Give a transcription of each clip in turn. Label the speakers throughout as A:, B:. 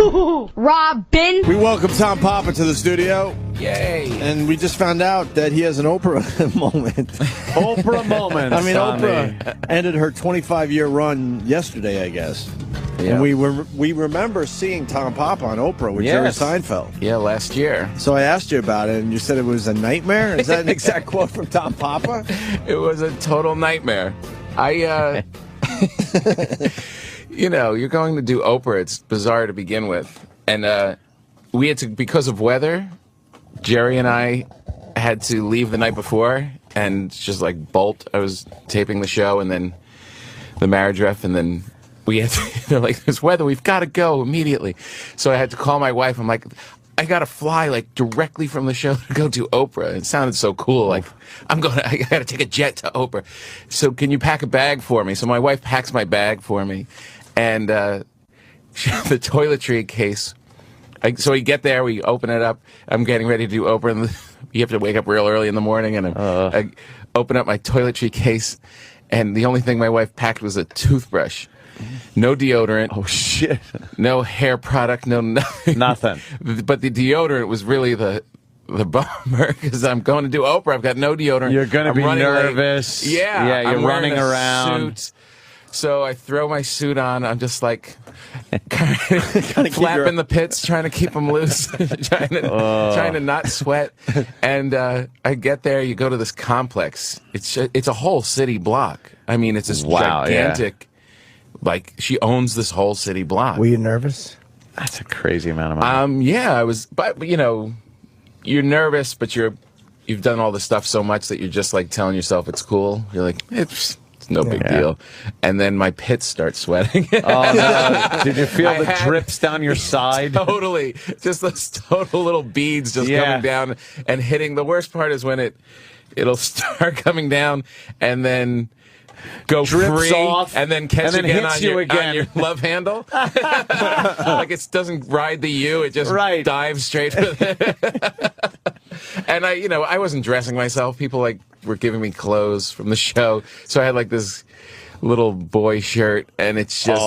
A: Robin.
B: We welcome Tom Popa to the studio.
C: Yay.
B: And we just found out that he has an Oprah moment.
D: Oprah moment.
B: I mean,
D: Tommy.
B: Oprah ended her 25-year run yesterday, I guess.
C: Yeah.
B: And we remember seeing Tom Popa on Oprah with Jerry Seinfeld.
C: Yeah, last year.
B: So I asked you about it, and you said it was a nightmare? Is that an exact quote from Tom Popa?
C: It was a total nightmare. You know, you're going to do Oprah. It's bizarre to begin with. And we had to, because of weather, Jerry and I had to leave the night before and just like bolt. I was taping the show and then the marriage ref, and then we had to, they're like, this weather, we've got to go immediately. So I had to call my wife. I'm like, I got to fly like directly from the show to go do Oprah. It sounded so cool. Like, I got to take a jet to Oprah. So can you pack a bag for me? So my wife packs my bag for me. And the toiletry case. So we get there, we open it up. I'm getting ready to do Oprah, and you have to wake up real early in the morning. And I open up my toiletry case, and the only thing my wife packed was a toothbrush. No deodorant.
D: Oh, shit.
C: No hair product, no nothing.
D: Nothing.
C: But the deodorant was really the bummer, because I'm going to do Oprah. I've got no deodorant.
D: You're going to be nervous.
C: Late. Yeah.
D: Yeah, you're running around.
C: Suit. So I throw my suit on. I'm just like kind of flapping the pits, trying to keep them loose, trying to not sweat. And I get there. You go to this complex. It's a whole city block. I mean, it's this gigantic. Like, she owns this whole city block.
E: Were you nervous?
D: That's a crazy amount of money.
C: Yeah, I was. But you know, you're nervous, but you've done all this stuff so much that you're just like telling yourself it's cool. You're like, it's no big deal. And then my pits start sweating.
D: Oh, no. Did you feel the drips down your side?
C: Totally. Just those total little beads just coming down and hitting. The worst part is when it'll start coming down and then go
D: drips
C: free
D: off,
C: and then catch
D: and then
C: again,
D: hits
C: on,
D: you
C: your,
D: again
C: on your love handle. Like it doesn't ride the U, it just dives straight for the And I wasn't dressing myself. People like were giving me clothes from the show. So I had like this little boy shirt, and it's just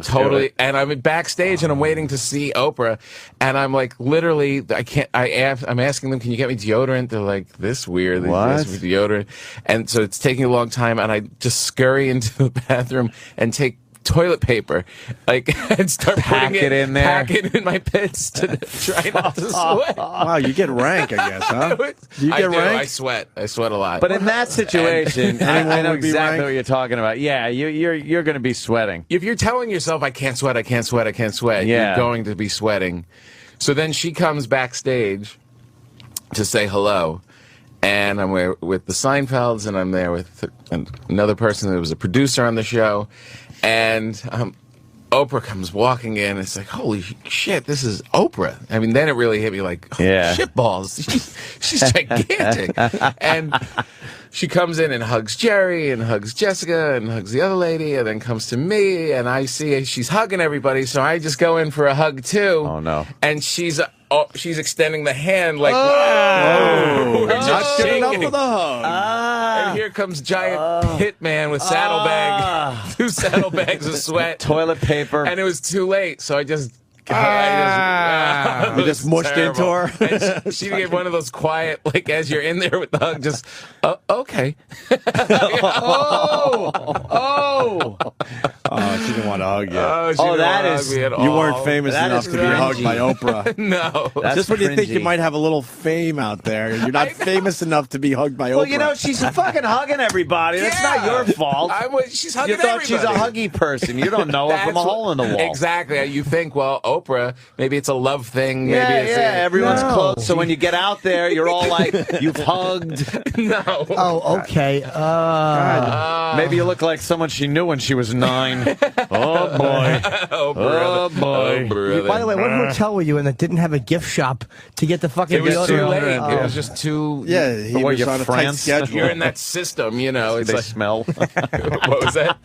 C: totally. And I'm backstage, and I'm waiting to see Oprah, and I'm like, literally, I'm asking them, can you get me deodorant? They're like, this weird. They ask me deodorant, and so it's taking a long time, and I just scurry into the bathroom and take toilet paper, and start putting it in there, pack it in my pits to try not to sweat.
B: Wow, you get rank, I guess, huh? You get rank?
C: I sweat a lot.
D: But in that situation, I know exactly what you're talking about. Yeah, you're going to be sweating.
C: If you're telling yourself, I can't sweat, you're going to be sweating. So then she comes backstage to say hello. And I'm with the Seinfelds, and I'm there with another person that was a producer on the show. And Oprah comes walking in, and it's like, holy shit, this is Oprah. I mean, then it really hit me like, shit balls. She's gigantic. And she comes in and hugs Jerry and hugs Jessica and hugs the other lady, and then comes to me, and I see she's hugging everybody, so I just go in for a hug too.
D: Oh, no.
C: And she's extending the hand like,
B: whoa. Not good enough for the hug.
C: And here comes giant hitman with saddlebags, 2 saddlebags of sweat,
D: toilet paper,
C: and it was too late. So I just
B: you just mushed into her.
C: And she gave one of those quiet, like as you're in there with the hug, just okay.
B: She didn't want to hug you.
C: She didn't want to hug me at all.
B: You weren't famous enough to be hugged by Oprah.
C: No,
D: that's
B: just when you think you
D: cringy.
B: might have a little fame out there, you're not famous enough to be hugged by Oprah.
D: Well, you know, she's fucking hugging everybody. That's not your fault.
C: She's hugging
D: You thought
C: everybody.
D: she's a huggy person. You don't know her from a hole in the wall.
C: Exactly. You think, well, Oprah, maybe it's a love thing. Maybe
D: everyone's close. So when you get out there, you're all like, you've hugged.
C: No.
E: Oh, okay.
D: Maybe you look like someone she knew when she was 9. Oh, boy.
C: Oh, boy.
E: By the way, what hotel were you in that didn't have a gift shop to get the fucking
C: It was too
E: deodorant?
C: late. It was just too...
B: Yeah, he was on a tight schedule.
C: You're in that system, you know. It's
D: They
C: like,
D: smell.
C: what was that?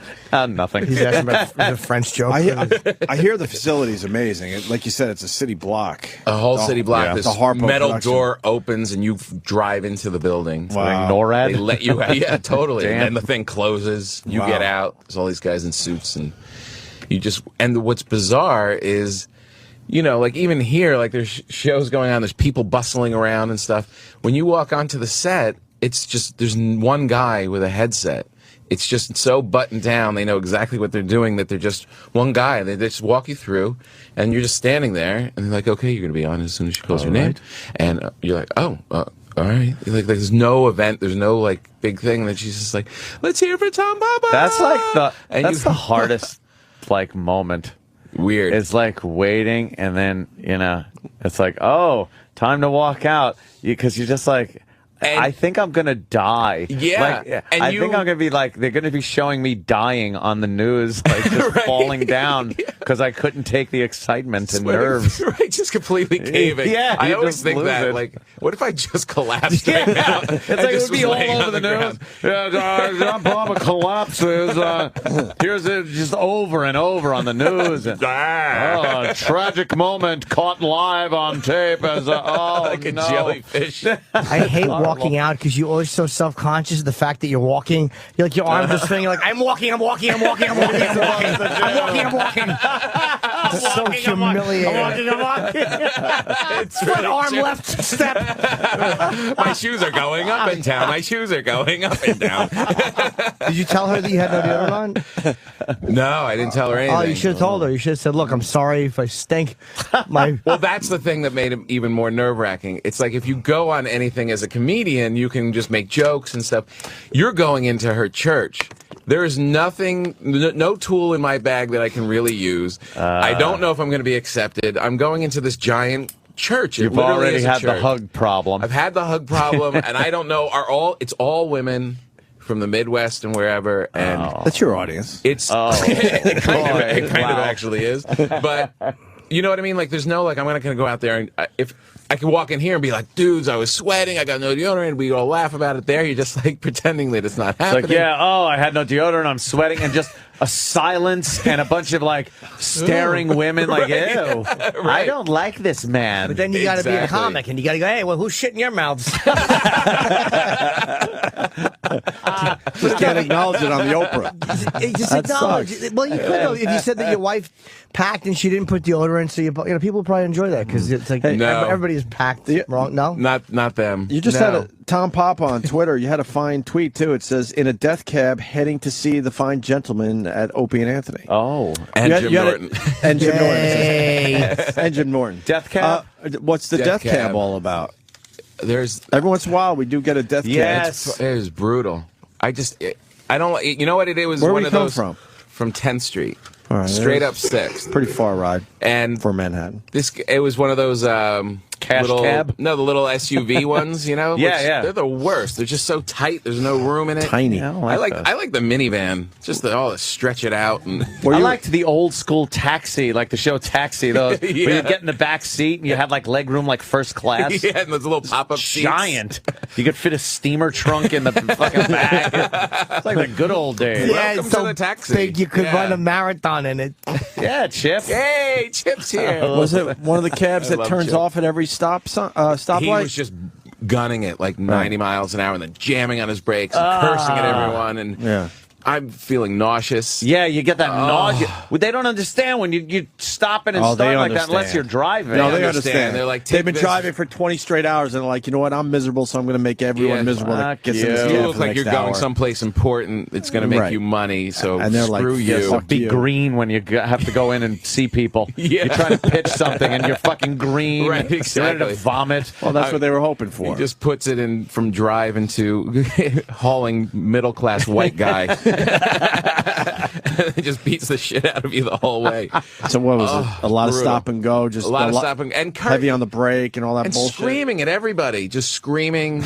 D: Nothing.
E: He's asking about the French joke.
B: I hear the facility's amazing. Like you said, it's a city block.
C: A whole city block.
B: Yeah.
C: This
B: The Harpo
C: metal
B: production.
C: door opens and you drive into the building.
B: Wow.
D: NORAD?
C: They let you out. Yeah, totally.
D: Damn.
C: And then the thing closes. You
B: Wow.
C: get out. There's all these guys in suits, and you just. And what's bizarre is you know, like even here, like there's shows going on, there's people bustling around and stuff. When you walk onto the set, it's just, there's one guy with a headset. It's just so buttoned down. They know exactly what they're doing, that they're just one guy. They just walk you through, and you're just standing there, and they're like, okay, you're going to be on as soon as she calls your name. And you're like, oh, all right. Like, there's no event, there's no, like, big thing that she's just like, let's hear for Tom Popa.
D: That's like the hardest, like, moment.
C: Weird.
D: It's like waiting, and then, you know, it's like, oh, time to walk out. Because you're just like, I think I'm going to die.
C: Yeah.
D: Like, I think I'm going to be like, they're going to be showing me dying on the news, like just falling down because I couldn't take the excitement and nerves.
C: Right, just completely caving.
D: Yeah,
C: I always think that, like, what if I just collapsed right now?
D: It's like it would be all over the news. Tom Popa collapses. Here's it just over and over on the news. Tragic moment caught live on tape as
C: like a jellyfish.
E: I hate walking out because you're always so self-conscious of the fact that you're walking. You're like, your arms just swinging, like, I'm walking. It's so humiliating. I'm walking.
C: It's really
E: arm left step.
C: My shoes are going up and down.
E: Did you tell her that you had no deodorant on?
C: No, I didn't tell her anything.
E: Oh, you should have told her. You should have said, look, I'm sorry if I stink.
C: Well, that's the thing that made it even more nerve-wracking. It's like if you go on anything as a comedian, you can just make jokes and stuff. You're going into her church. There is nothing, no tool in my bag that I can really use. I don't know if I'm going to be accepted. I'm going into this giant church.
D: You've already had the hug problem.
C: I've had the hug problem, and I don't know, it's all women from the Midwest and wherever. And
B: That's your audience.
C: It's it kind of actually is. But you know what I mean? Like, there's no, like, I'm not going to go out there and if I could walk in here and be like, dudes, I was sweating, I got no deodorant, we all laugh about it there. You're just like pretending that it's not happening.
D: It's like, I had no deodorant, I'm sweating, and just a silence and a bunch of like staring women like, ew, I don't like this man.
E: But then you got to be a comic and you got to go, hey, well, who's shitting your mouths?
B: Just can't acknowledge it on the Oprah.
E: Just
B: That
E: acknowledge
B: sucks.
E: it. Well, you could have, if you said that your wife packed and she didn't put deodorant, so you know, people probably enjoy that because it's like everybody's packed wrong. No,
C: not them.
B: You just had a Tom Popa on Twitter. You had a fine tweet too. It says, in a death cab heading to see the fine gentleman at Opie and Anthony.
D: Oh,
C: and Jim Norton.
B: And Jim Norton. And Jim Norton.
D: Death cab.
B: What's the death cab all about?
C: There's
B: every once in a while we do get a death cab.
C: Yes, it is brutal. I don't. You know what it was?
B: Where
C: one
B: we
C: of
B: come
C: those from 10th Street, straight up 6th.
B: Pretty far ride,
C: and
B: for Manhattan.
C: It was one of those
D: cash cab.
C: No, the little SUV ones. You know,
D: yeah.
C: They're the worst. They're just so tight. There's no room in it.
B: Tiny.
C: I like the minivan. Just to stretch it out. And
D: I liked the old school Taxi, like the show Taxi. Those where you get in the back seat and you have like leg room like first class.
C: Yeah, and those little pop-up seats.
D: Giant. You could fit a steamer trunk in the fucking back. It's like the good old days.
E: Yeah,
C: Welcome
E: it's so
C: to the taxi.
E: big you could run a marathon in it.
D: Yeah, Chip.
C: Hey, Chip's here.
B: Was it one of the cabs that turns
C: Chip.
B: off at every stoplight?
C: He was just gunning it like 90 miles an hour and then jamming on his brakes and cursing at everyone. And I'm feeling nauseous.
D: Yeah, you get that nausea. They don't understand when you stop it and start like that unless you're driving.
B: No, they understand.
C: They're like,
B: they've been driving for 20 straight hours and they're like, you know what? I'm miserable, so I'm going to make everyone miserable. That gets in this
C: you
B: cab
C: look
B: for the
C: like you're
B: next
C: going
B: hour.
C: someplace important. It's going to make you money. So
B: and they're
C: screw
B: like,
C: you.
B: Fuck
D: be
B: you.
D: green when you have to go in and see people. You're trying to pitch something and you're fucking green.
C: Right, exactly.
D: You're ready to vomit.
B: Well, that's what they were hoping for.
C: He just puts it in from drive into hauling middle-class white guy. It just beats the shit out of you the whole way.
B: So what was it? A lot of stop and go, just
C: a lot of stop and
B: heavy on the brake and all that
C: and
B: bullshit.
C: Screaming at everybody, just screaming.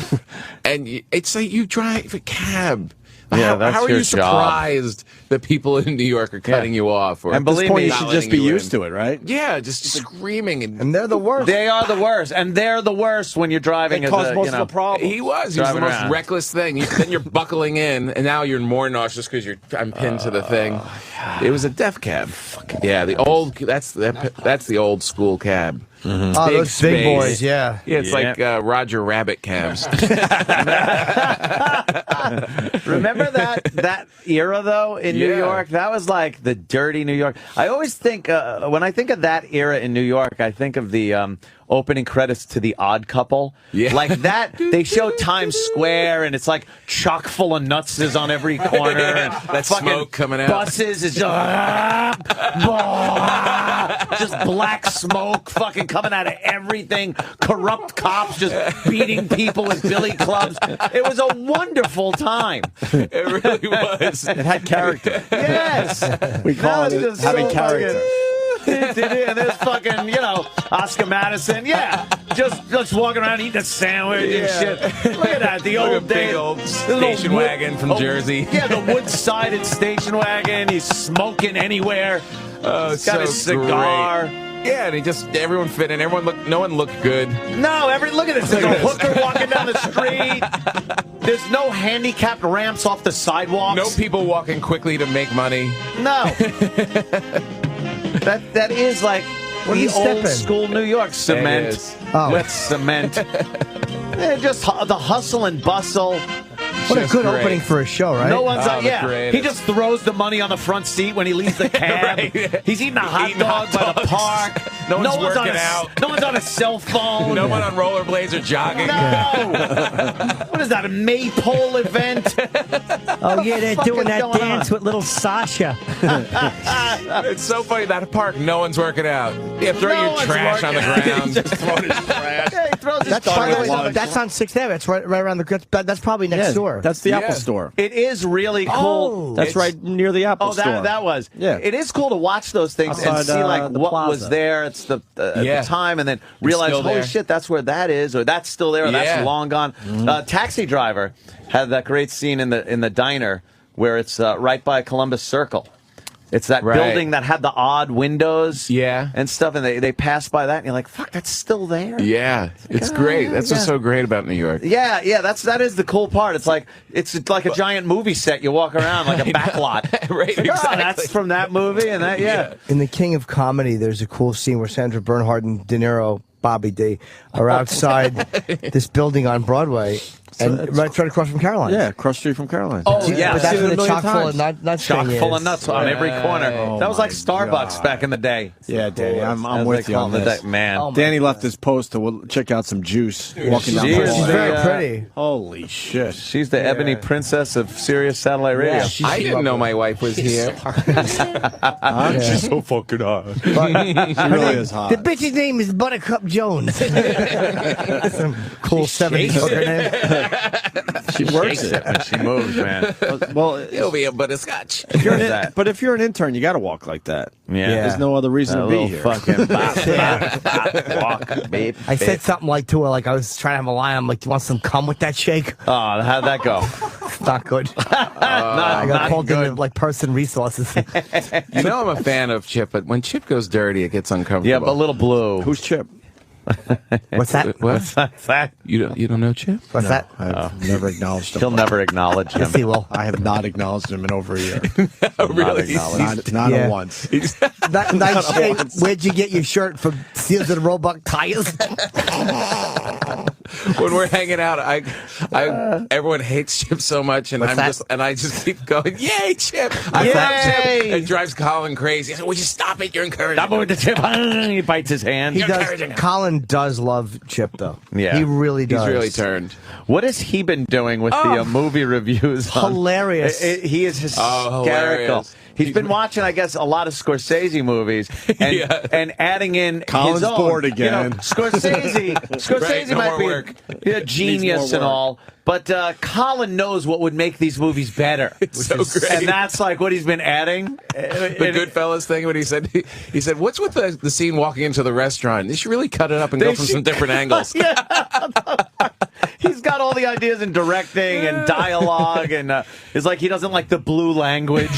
C: And it's like you drive a cab.
D: Yeah, that's
C: how are
D: your
C: you surprised that people in New York are cutting you off? Or
B: and believe me, you should just be used to it, right?
C: Yeah, just screaming.
E: And they're the worst.
D: They are the worst. And they're the worst when you're driving.
B: They cause most of the problem.
C: He was the most reckless thing. Then you're buckling in, and now you're more nauseous because I'm pinned to the thing. It was a death cab. Yeah, the old. That's the old school cab.
E: Oh, those big
C: space.
E: boys, yeah.
C: Yeah, it's like Roger Rabbit cabs.
A: Remember that era, though, in New York? That was like the dirty New York. I always think, when I think of that era in New York, I think of the opening credits to The Odd Couple. Yeah. Like that, they show Times Square, and it's like chock full of nutses on every corner. And
C: that smoke coming out.
A: Buses is just black smoke fucking coming out of everything. Corrupt cops just beating people with billy clubs. It was a wonderful time.
C: It really was.
B: It had character.
A: Yes.
B: We call it having character.
A: And there's fucking, Oscar Madison. Yeah. Just walking around eating a sandwich and shit. Look at that. The old
C: big old station wagon from Jersey.
A: Yeah, the wood-sided station wagon. He's smoking anywhere. He's got his cigar.
C: Great. Yeah, and everyone fit in. No one looked good.
A: No, look at this. There's a hooker walking down the street. There's no handicapped ramps off the sidewalks.
C: No people walking quickly to make money.
A: No. That is like the old school New York cement. Wet cement. Just the hustle and bustle.
E: What a good opening for a show, right?
A: No one's he just throws the money on the front seat when he leaves the cab.
C: Right.
A: He's eating a hot dog by the park.
C: No one's working out.
A: No one's on a cell phone.
C: No one on rollerblades or jogging.
A: No. What is that, a maypole event?
F: Oh, yeah, they're doing that dance with little Sasha.
C: It's so funny, that park, no one's working out. Yeah, throw your trash on the ground.
A: Just throwing his trash. Yeah, he throws his
E: By the way, that's on 6th Avenue. That's right around the. That's probably next door.
B: That's the Apple Store.
A: It is really cool.
B: That's right near the Apple Store.
A: Oh, that was.
B: Yeah.
A: It is cool to watch those things and see like what was there at the time, and then realize, holy shit, that's where that is, or that's still there, or that's long gone. Taxi Driver had that great scene in the diner where it's right by Columbus Circle. It's that building that had the odd windows and stuff, and they pass by that, and you're like, fuck, that's still there?
C: Yeah, it's great. That's what's so great about New York.
A: Yeah, that is the cool part. It's like a giant movie set. You walk around like a backlot.
C: Right, exactly.
A: Oh, that's from that movie, and that,
E: In The King of Comedy, there's a cool scene where Sandra Bernhard and De Niro, Bobby D, are outside this building on Broadway. And right across from Caroline.
B: Yeah, across the street from Caroline.
A: Oh, yeah.
E: But that's where the chock full of nuts
A: chock
E: thing
A: full
E: is.
A: of nuts on every corner. That was like Starbucks back in the day.
B: Yeah, Danny, I'm with you on this.
A: Man.
B: Danny left his post to check out some juice walking down the
A: She's
B: hallway.
E: very pretty.
B: Holy shit.
A: She's the ebony princess of Sirius Satellite Radio.
E: Yeah,
C: I didn't know my wife was here.
B: She's so fucking hot. She really is hot.
E: The bitch's name is Buttercup Jones. Some cool 70s hooker name.
B: She works it
A: when she moves, man.
B: Well,
C: It'll be a butterscotch.
B: if you're an intern, you got to walk like that.
A: Yeah.
B: There's no other reason to be here.
A: Fucking walk, babe.
E: I said something like to her, like I was trying to have a line. I'm like, "Do you want some cum with that shake?"
A: Oh, how'd that go?
E: It's not good. I got called into like person resources.
C: You know I'm a fan of Chip, but when Chip goes dirty, it gets uncomfortable.
A: Yeah, but a little blue.
B: Who's Chip?
E: What's that?
C: What?
A: that?
C: You don't know Chip?
E: What's that?
B: I've never acknowledged him.
A: He'll never acknowledge him.
E: Yes, he will.
B: I have not acknowledged him in over a year.
C: Really?
B: Not
E: Yeah.
B: once.
E: That nice shake. Where'd you get your shirt from? Seals and Roebuck Tires?
C: When we're hanging out, everyone hates Chip so much, and I just keep going, "Yay, Chip! I love Chip!" It drives Colin crazy. I said, "Would you stop it? You're encouraging."
A: Stop with the Chip. He bites his hand.
E: He does. Colin does love Chip, though.
A: Yeah.
E: He really does.
C: He's really turned.
A: What has he been doing with the movie reviews?
E: Hilarious.
A: He is hysterical.
C: Hilarious.
A: He's been watching, I guess, a lot of Scorsese movies and adding in
B: Colin's
A: his own.
B: bored again.
A: Scorsese
C: Right, no
A: might
C: more
A: be
C: work.
A: a genius and all, but Colin knows what would make these movies better.
C: It's so great.
A: And that's like what he's been adding.
C: The Goodfellas thing, when he said, "What's with the scene walking into the restaurant? They should really cut it up and go from some different angles."
A: He's got all the ideas in directing and dialogue, and it's like he doesn't like the blue language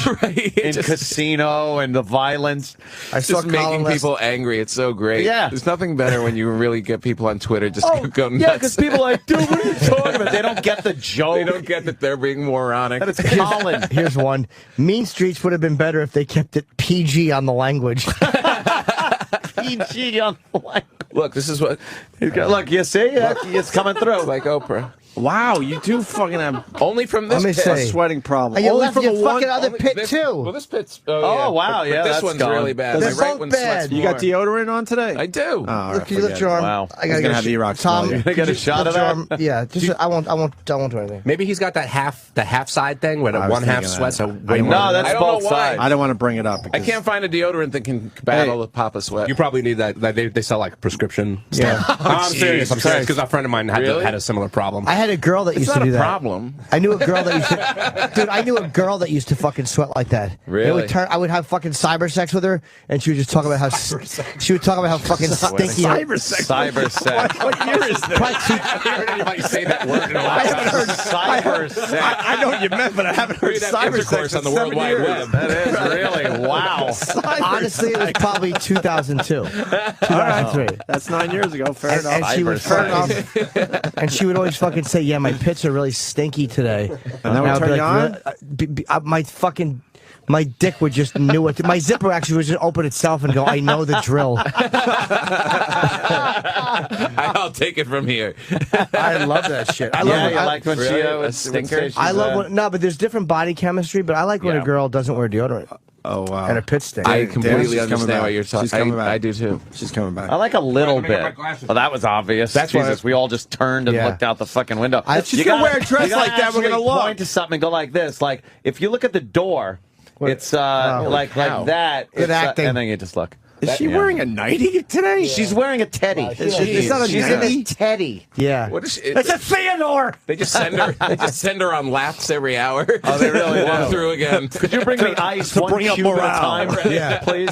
A: in Casino and the violence.
C: Just making people angry. It's so great.
A: Yeah.
C: There's nothing better when you really get people on Twitter just go nuts.
A: Yeah, because people are like, dude, what are you talking about? They don't get the joke.
C: They don't get that they're being moronic.
A: That it's Colin.
E: Here's one. Mean Streets would have been better if they kept it PG on the language.
A: PG on like.
C: Look, this is what.
A: Look, you see? It's coming through.
C: Like Oprah.
B: Wow, you do fucking have
C: only from this
E: Let me
C: pit.
E: say,
B: a sweating problem.
E: You
B: Only
E: left
B: from
E: your
B: the one.
E: fucking other pit
C: this,
E: too.
C: Well, this pit's.
A: Oh, wow,
C: but
A: yeah,
C: this
A: that's
C: one's
A: gone.
C: really bad.
E: They're
C: My right
E: both
C: one
E: bad.
C: sweats
B: You
C: more.
B: got deodorant on today?
C: I do.
B: Oh,
E: Look, you lift your arm.
A: Wow.
E: I gotta
B: gonna have E-Rock
E: Tom.
B: smell you.
A: They got a shot of that?
E: Yeah, just I won't do anything.
G: Maybe he's got that half side thing where the
B: I was
G: one half
B: thinking
G: sweats.
B: that.
G: Way more
A: No,
G: than
A: that's
C: I don't know
A: both
C: why.
A: sides.
B: I don't want to bring it up.
C: I
B: Because
C: can't find a deodorant that can battle the Papa sweat.
G: You probably need that. They sell like prescription.
E: Yeah.
G: I'm serious. I'm serious because a friend of mine
C: Really?
G: had a similar problem.
E: I had a girl that
C: It's
E: used to
C: not
E: do
C: a
E: that.
C: problem.
E: I knew a girl that used to, dude. I knew a girl that used to fucking sweat like that.
C: Really?
E: I would have fucking cyber sex with her, and she would just talk about how she would talk about how fucking stinky.
B: cyber sex.
A: Cyber sex.
B: What year is this?
E: Probably two-
G: I haven't heard anybody say that word in a
B: I
G: while.
B: haven't heard
A: Cyber sex.
B: I know what you meant, but I haven't heard
C: We'd have
B: cyber
C: intercourse
B: sex
C: on the
B: in
C: World
B: 7
C: Wide
B: years.
C: Web.
A: That is really wow.
E: Honestly, it was probably 2002, 2003.
B: That's 9 years ago. Fair enough.
E: And she would and she would always fucking say, "Yeah, my pits are really stinky today."
B: And that would
E: I'd be
B: turn you on?
E: My dick would just knew it. My zipper actually would just open itself and go, "I know the drill."
C: I'll take it from here.
E: I love that shit. I love
A: Yeah,
E: it.
A: you like when she
C: Really? A
A: would
C: stinker?
A: say she's,
E: I love when, no, but there's different body chemistry. But I like when
C: Yeah.
E: a girl doesn't wear deodorant
B: Oh, wow.
E: and her pits stink.
C: I
B: she's
C: completely
B: coming
C: understand
B: back.
C: what you're
B: She's
C: talking.
B: coming back.
C: I do too.
B: She's coming back.
A: I like a little
G: Let me get my
A: bit.
G: glasses.
A: Well, that was obvious.
E: That's why-
A: Jesus, we all just turned and
E: Yeah.
A: looked out the fucking window.
B: She's
A: You
B: gonna
A: gotta-
B: wear a dress
A: you gotta
B: like that, we're gonna
A: actually
B: look.
A: point to something and go like this. Like, if you look at the door, it's like that.
E: Good
A: It's,
E: acting.
A: and then you just look.
B: Is she wearing a nightie today?
A: She's wearing a teddy.
B: It's not a
A: She's in a
B: nightie.
A: teddy.
E: Yeah.
C: What is she?
A: It's a Theodore.
C: They just send her. They just send her on laps every hour.
A: Oh, they really
C: Walk
A: do.
C: through again.
A: Could you bring me ice one
B: bring up
A: cube at a
B: morale.
A: time?
E: Yeah.
A: Please.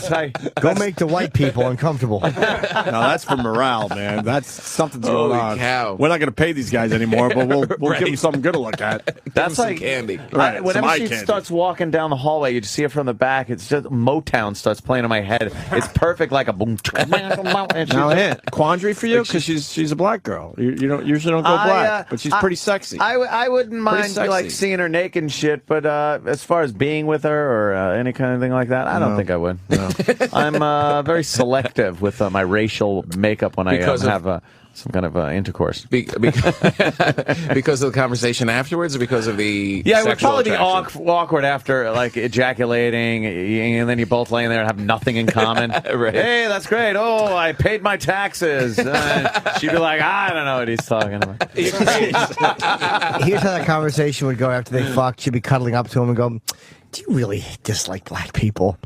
E: Go make the white people uncomfortable.
B: No, that's for morale, man. That's something's going
C: Holy
B: on.
C: cow.
B: We're not going to pay these guys anymore, but we'll
C: Right.
B: give them something good to look at.
A: That's
C: Some
A: like
C: candy.
B: Right,
A: Whenever
B: some eye
A: she
B: candy.
A: starts walking down the hallway, you just see her from the back. It's just Motown starts playing in my head. It's perfect, like a boom. And she's
B: Now,
A: just-
B: quandary for you because she's a black girl. You don't usually don't go black, but she's pretty sexy.
A: I wouldn't mind
B: sexy.
A: like seeing her naked and shit, but as far as being with her or any kind of thing like that, I don't think I would. No. I'm very selective with my racial makeup when
C: Because
A: I
C: of-
A: have some kind of intercourse.
C: Because of the conversation afterwards, or because of the
A: Yeah, it would
C: sexual
A: probably be
C: attraction?
A: awkward after like ejaculating, and then you're both laying there and have nothing in common.
C: Right.
A: Hey, that's great. Oh, I paid my taxes. She'd be like, I don't know what he's talking about.
E: Here's how that conversation would go after they fucked. She'd be cuddling up to him and go, "Do you really dislike black people?"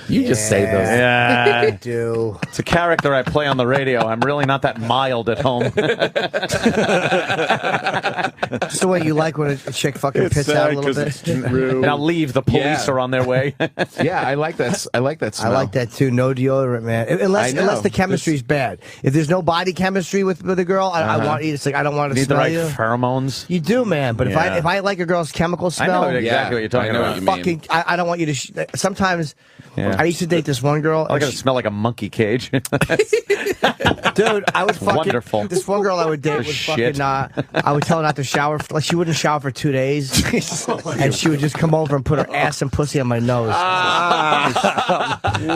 C: You just say those.
A: Yeah,
E: I do.
A: it's a character I play on the radio. I'm really not that mild at home.
E: Just the way you like when a chick fucking pits out a little bit.
A: Now leave. The police
C: Yeah.
A: are on their way.
C: Yeah, I like that. I like that
E: I
C: smell.
E: like that too. No deodorant, man. Unless
C: I know.
E: unless the chemistry's bad. If there's no body chemistry with a girl, I want you. It's like I don't want to
A: Need the
E: smell
A: right
E: you.
A: pheromones.
E: You do, man. But
A: Yeah.
E: if I like a girl's chemical
A: I
E: smell,
A: know exactly what you're talking
C: I know
A: about.
C: what you mean.
E: fucking, I don't want you to. Sometimes
A: Yeah.
E: I used to date this one girl.
A: I like it to smell like a monkey cage.
E: Dude, I would fucking
A: wonderful.
E: This one girl I would date
A: For
E: would
A: shit.
E: fucking I would tell her not to shower. Like she wouldn't shower for 2 days, and she would just come over and put her ass and pussy on my nose.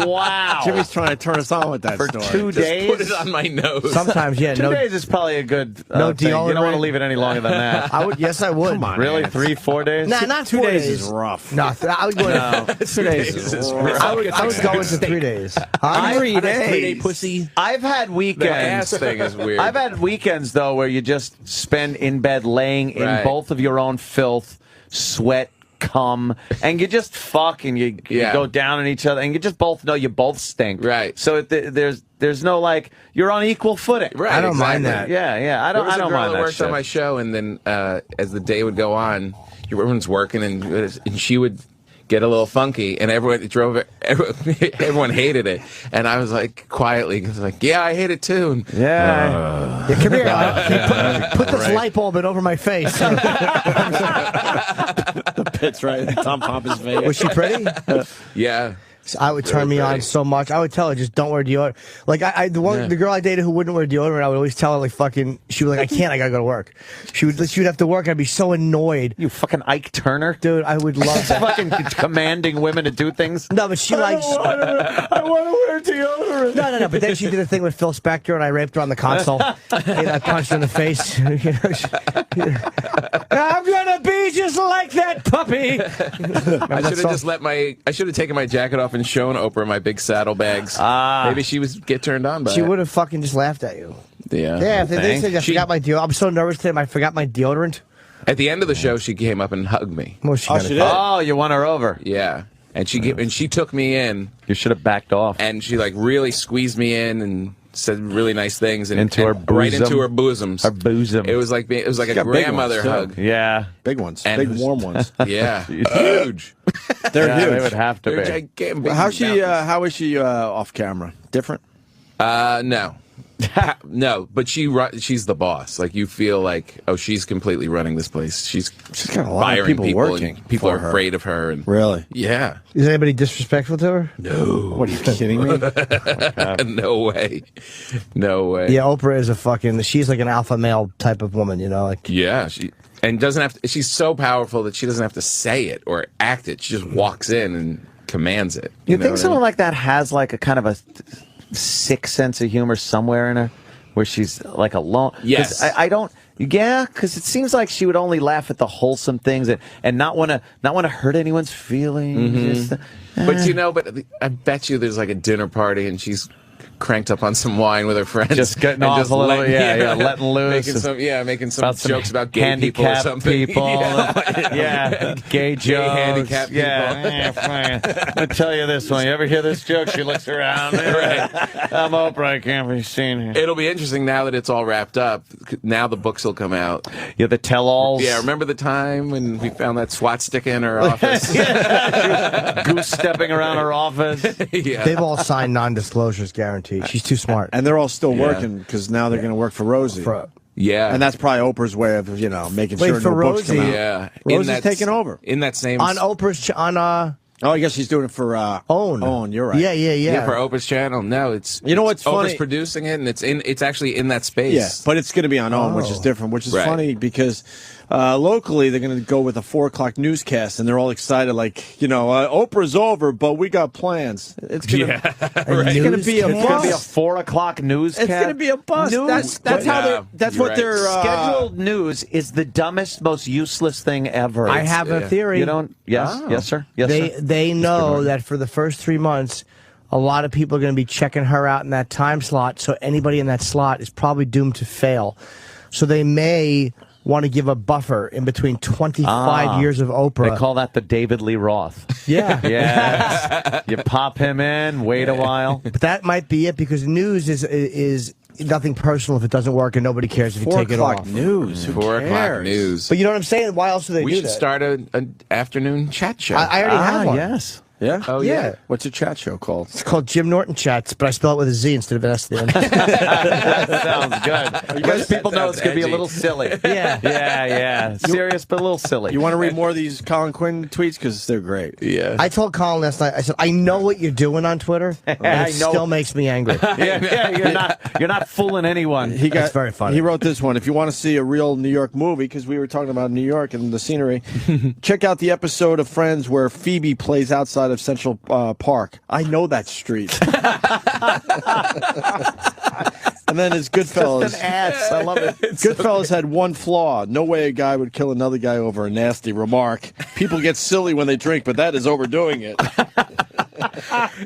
A: Wow.
B: Jimmy's trying to turn us on with that
A: For
B: story.
A: 2 days.
C: Put it on my nose.
E: Sometimes, yeah,
A: 2
E: no.
A: days is probably a good
E: No
A: thing. You don't want to
E: deodorant.
A: leave it any longer than that.
E: I would. Yes, I would.
B: Come on.
A: Really?
B: man.
A: 3-4 days?
E: Nah, not 2
B: 2
E: days.
B: days is rough.
E: No, I would go.
A: No.
B: 2 days is rough.
E: I would go into 3 days. Huh?
B: 3
G: 3-day
B: days.
G: pussy.
A: I've had
C: The
A: weekends.
C: ass thing is weird.
A: I've had weekends, though, where you just spend in bed laying in
C: Right.
A: both of your own filth, sweat, cum, and you just fuck and you
C: Yeah.
A: go down on each other, and you just both know you both stink.
C: Right.
A: So there's no, like, you're on equal footing.
C: Right,
E: I don't mind
C: exactly.
E: that.
A: Yeah, I
C: There
A: don't
C: was a girl
A: mind
C: that
A: that
C: worked
A: shit.
C: on my show, and then as the day would go on, everyone's working, and she would get a little funky, and everyone hated it, and I was like quietly, yeah, I hate it too. And,
A: Yeah.
E: Yeah, come here. Put this light bulb in over my face.
B: Pits right in Tom Popa's face.
E: Was she pretty?
C: yeah.
E: I would turn me on so much. I would tell her, just don't wear deodorant. Like, the girl I dated who wouldn't wear deodorant, I would always tell her, like, fucking, she was like, I can't, I gotta go to work. She would have to work, and I'd be so annoyed.
A: You fucking Ike Turner?
E: Dude, I would love that.
A: Fucking commanding women to do things?
E: No, but she likes...
B: I want to wear deodorant.
E: No, but then she did a thing with Phil Spector, and I raped her on the console. And I punched her in the face. I'm gonna be just like that puppy.
C: I should have taken my jacket off and shown Oprah my big saddlebags. Maybe she would get turned on by
E: She
C: it.
E: would have fucking just laughed at you.
C: Yeah.
E: Yeah, if they said I forgot my deodorant. I'm so nervous today, I forgot my deodorant.
C: At the end of the show, she came up and hugged me.
E: Well,
B: she did?
A: Oh, you won her over.
C: Yeah. And she took me in.
A: You should have backed off.
C: And she like really squeezed me in and said really nice things and
A: into her bosom.
C: Right into her bosoms.
A: Her bosom.
C: It was like a grandmother hug.
A: Yeah.
B: Big ones.
C: And
B: big warm ones.
C: Yeah. Huge.
B: They're huge.
A: They would have to
C: They're
A: be.
C: gigantic.
B: How is she off camera? Different?
C: No. No, but she's the boss. Like, you feel like, oh, she's completely running this place. She's
B: got a lot of people working.
C: People are afraid of her. And
B: Really?
C: yeah.
E: Is anybody disrespectful to her?
C: No.
B: What, are you kidding me?
C: No way. No way.
E: Yeah, Oprah is she's like an alpha male type of woman, you know? Like,
C: Yeah, and doesn't have to, she's so powerful that she doesn't have to say it or act it. She just walks in and commands it.
A: You
C: know
A: think
C: what
A: someone
C: I mean?
A: like that has like a kind of a sick sense of humor somewhere in her, where she's like alone?
C: Yes.
A: I don't. Yeah, because it seems like she would only laugh at the wholesome things and not want to hurt anyone's feelings.
C: But I bet you there's like a dinner party and she's cranked up on some wine with her friends,
A: just getting off a little, letting loose,
C: making some jokes about gay people or something.
A: Gay jokes,
C: handicapped people.
A: I tell you this one. You ever hear this joke? She looks around. Right. I'm Oprah. I can't be seen here.
C: It'll be interesting now that it's all wrapped up. Now the books will come out.
A: Yeah, the tell-alls.
C: Yeah, remember the time when we found that SWAT stick in her office?
A: Goose stepping around her office.
C: Yeah.
E: they've all signed non-disclosures guaranteed. She's too smart.
B: And they're all still working because now they're going to work for Rosie.
C: Yeah.
B: And that's probably Oprah's way of, making sure
E: for
B: no books come
E: Rosie.
B: out.
C: Yeah.
B: Rosie's taking over.
C: In that same...
E: On Oprah's...
B: Oh, I guess she's doing it for
E: OWN.
B: OWN, you're right.
E: Yeah.
C: Yeah, for Oprah's channel. No, it's...
B: You know what's funny?
C: Oprah's producing it, and it's actually in that space.
B: Yeah, but it's going to be on OWN, which is different, which is funny because locally they're going to go with a 4 o'clock newscast, and they're all excited like, Oprah's over, but we got plans. It's going to be a bust.
A: It's going to be a 4 o'clock newscast.
B: It's going to be a bust. That's how they're
A: scheduled news is the dumbest, most useless thing ever.
E: I have a theory.
A: You don't? Yes, yes, sir. Yes, sir.
E: They know that for the first 3 months, a lot of people are going to be checking her out in that time slot, so anybody in that slot is probably doomed to fail. So they may want to give a buffer in between 25 years of Oprah.
A: They call that the David Lee Roth.
E: Yeah.
A: Yes. You pop him in, wait a while.
E: But that might be it, because news is nothing personal if it doesn't work, and nobody cares if you take it off.
B: 4 o'clock news. Who
C: 4 o'clock
B: cares?
C: news.
E: But you know what I'm saying? Why else do they do that?
C: We should start an afternoon chat show.
E: I already have one.
A: Yes.
B: Yeah?
C: Oh, yeah.
B: What's your chat show called?
E: It's called Jim Norton Chats, but I spell it with a Z instead of an S at the end.
A: That sounds good. You guys, people know it's going to be a little silly. Yeah. Serious, but a little silly.
B: You want to read more of these Colin Quinn tweets? Because they're great.
C: Yeah.
E: I told Colin last night, I said, I know what you're doing on Twitter, and it still makes me angry.
A: You're not fooling anyone.
E: That's very funny.
B: He wrote this one. If you want to see a real New York movie, because we were talking about New York and the scenery, check out the episode of Friends where Phoebe plays outside of Central Park. I know that street. And then his Goodfellas.
A: Just an ass. I love it.
B: Goodfellas had one flaw. No way a guy would kill another guy over a nasty remark. People get silly when they drink, but that is overdoing it.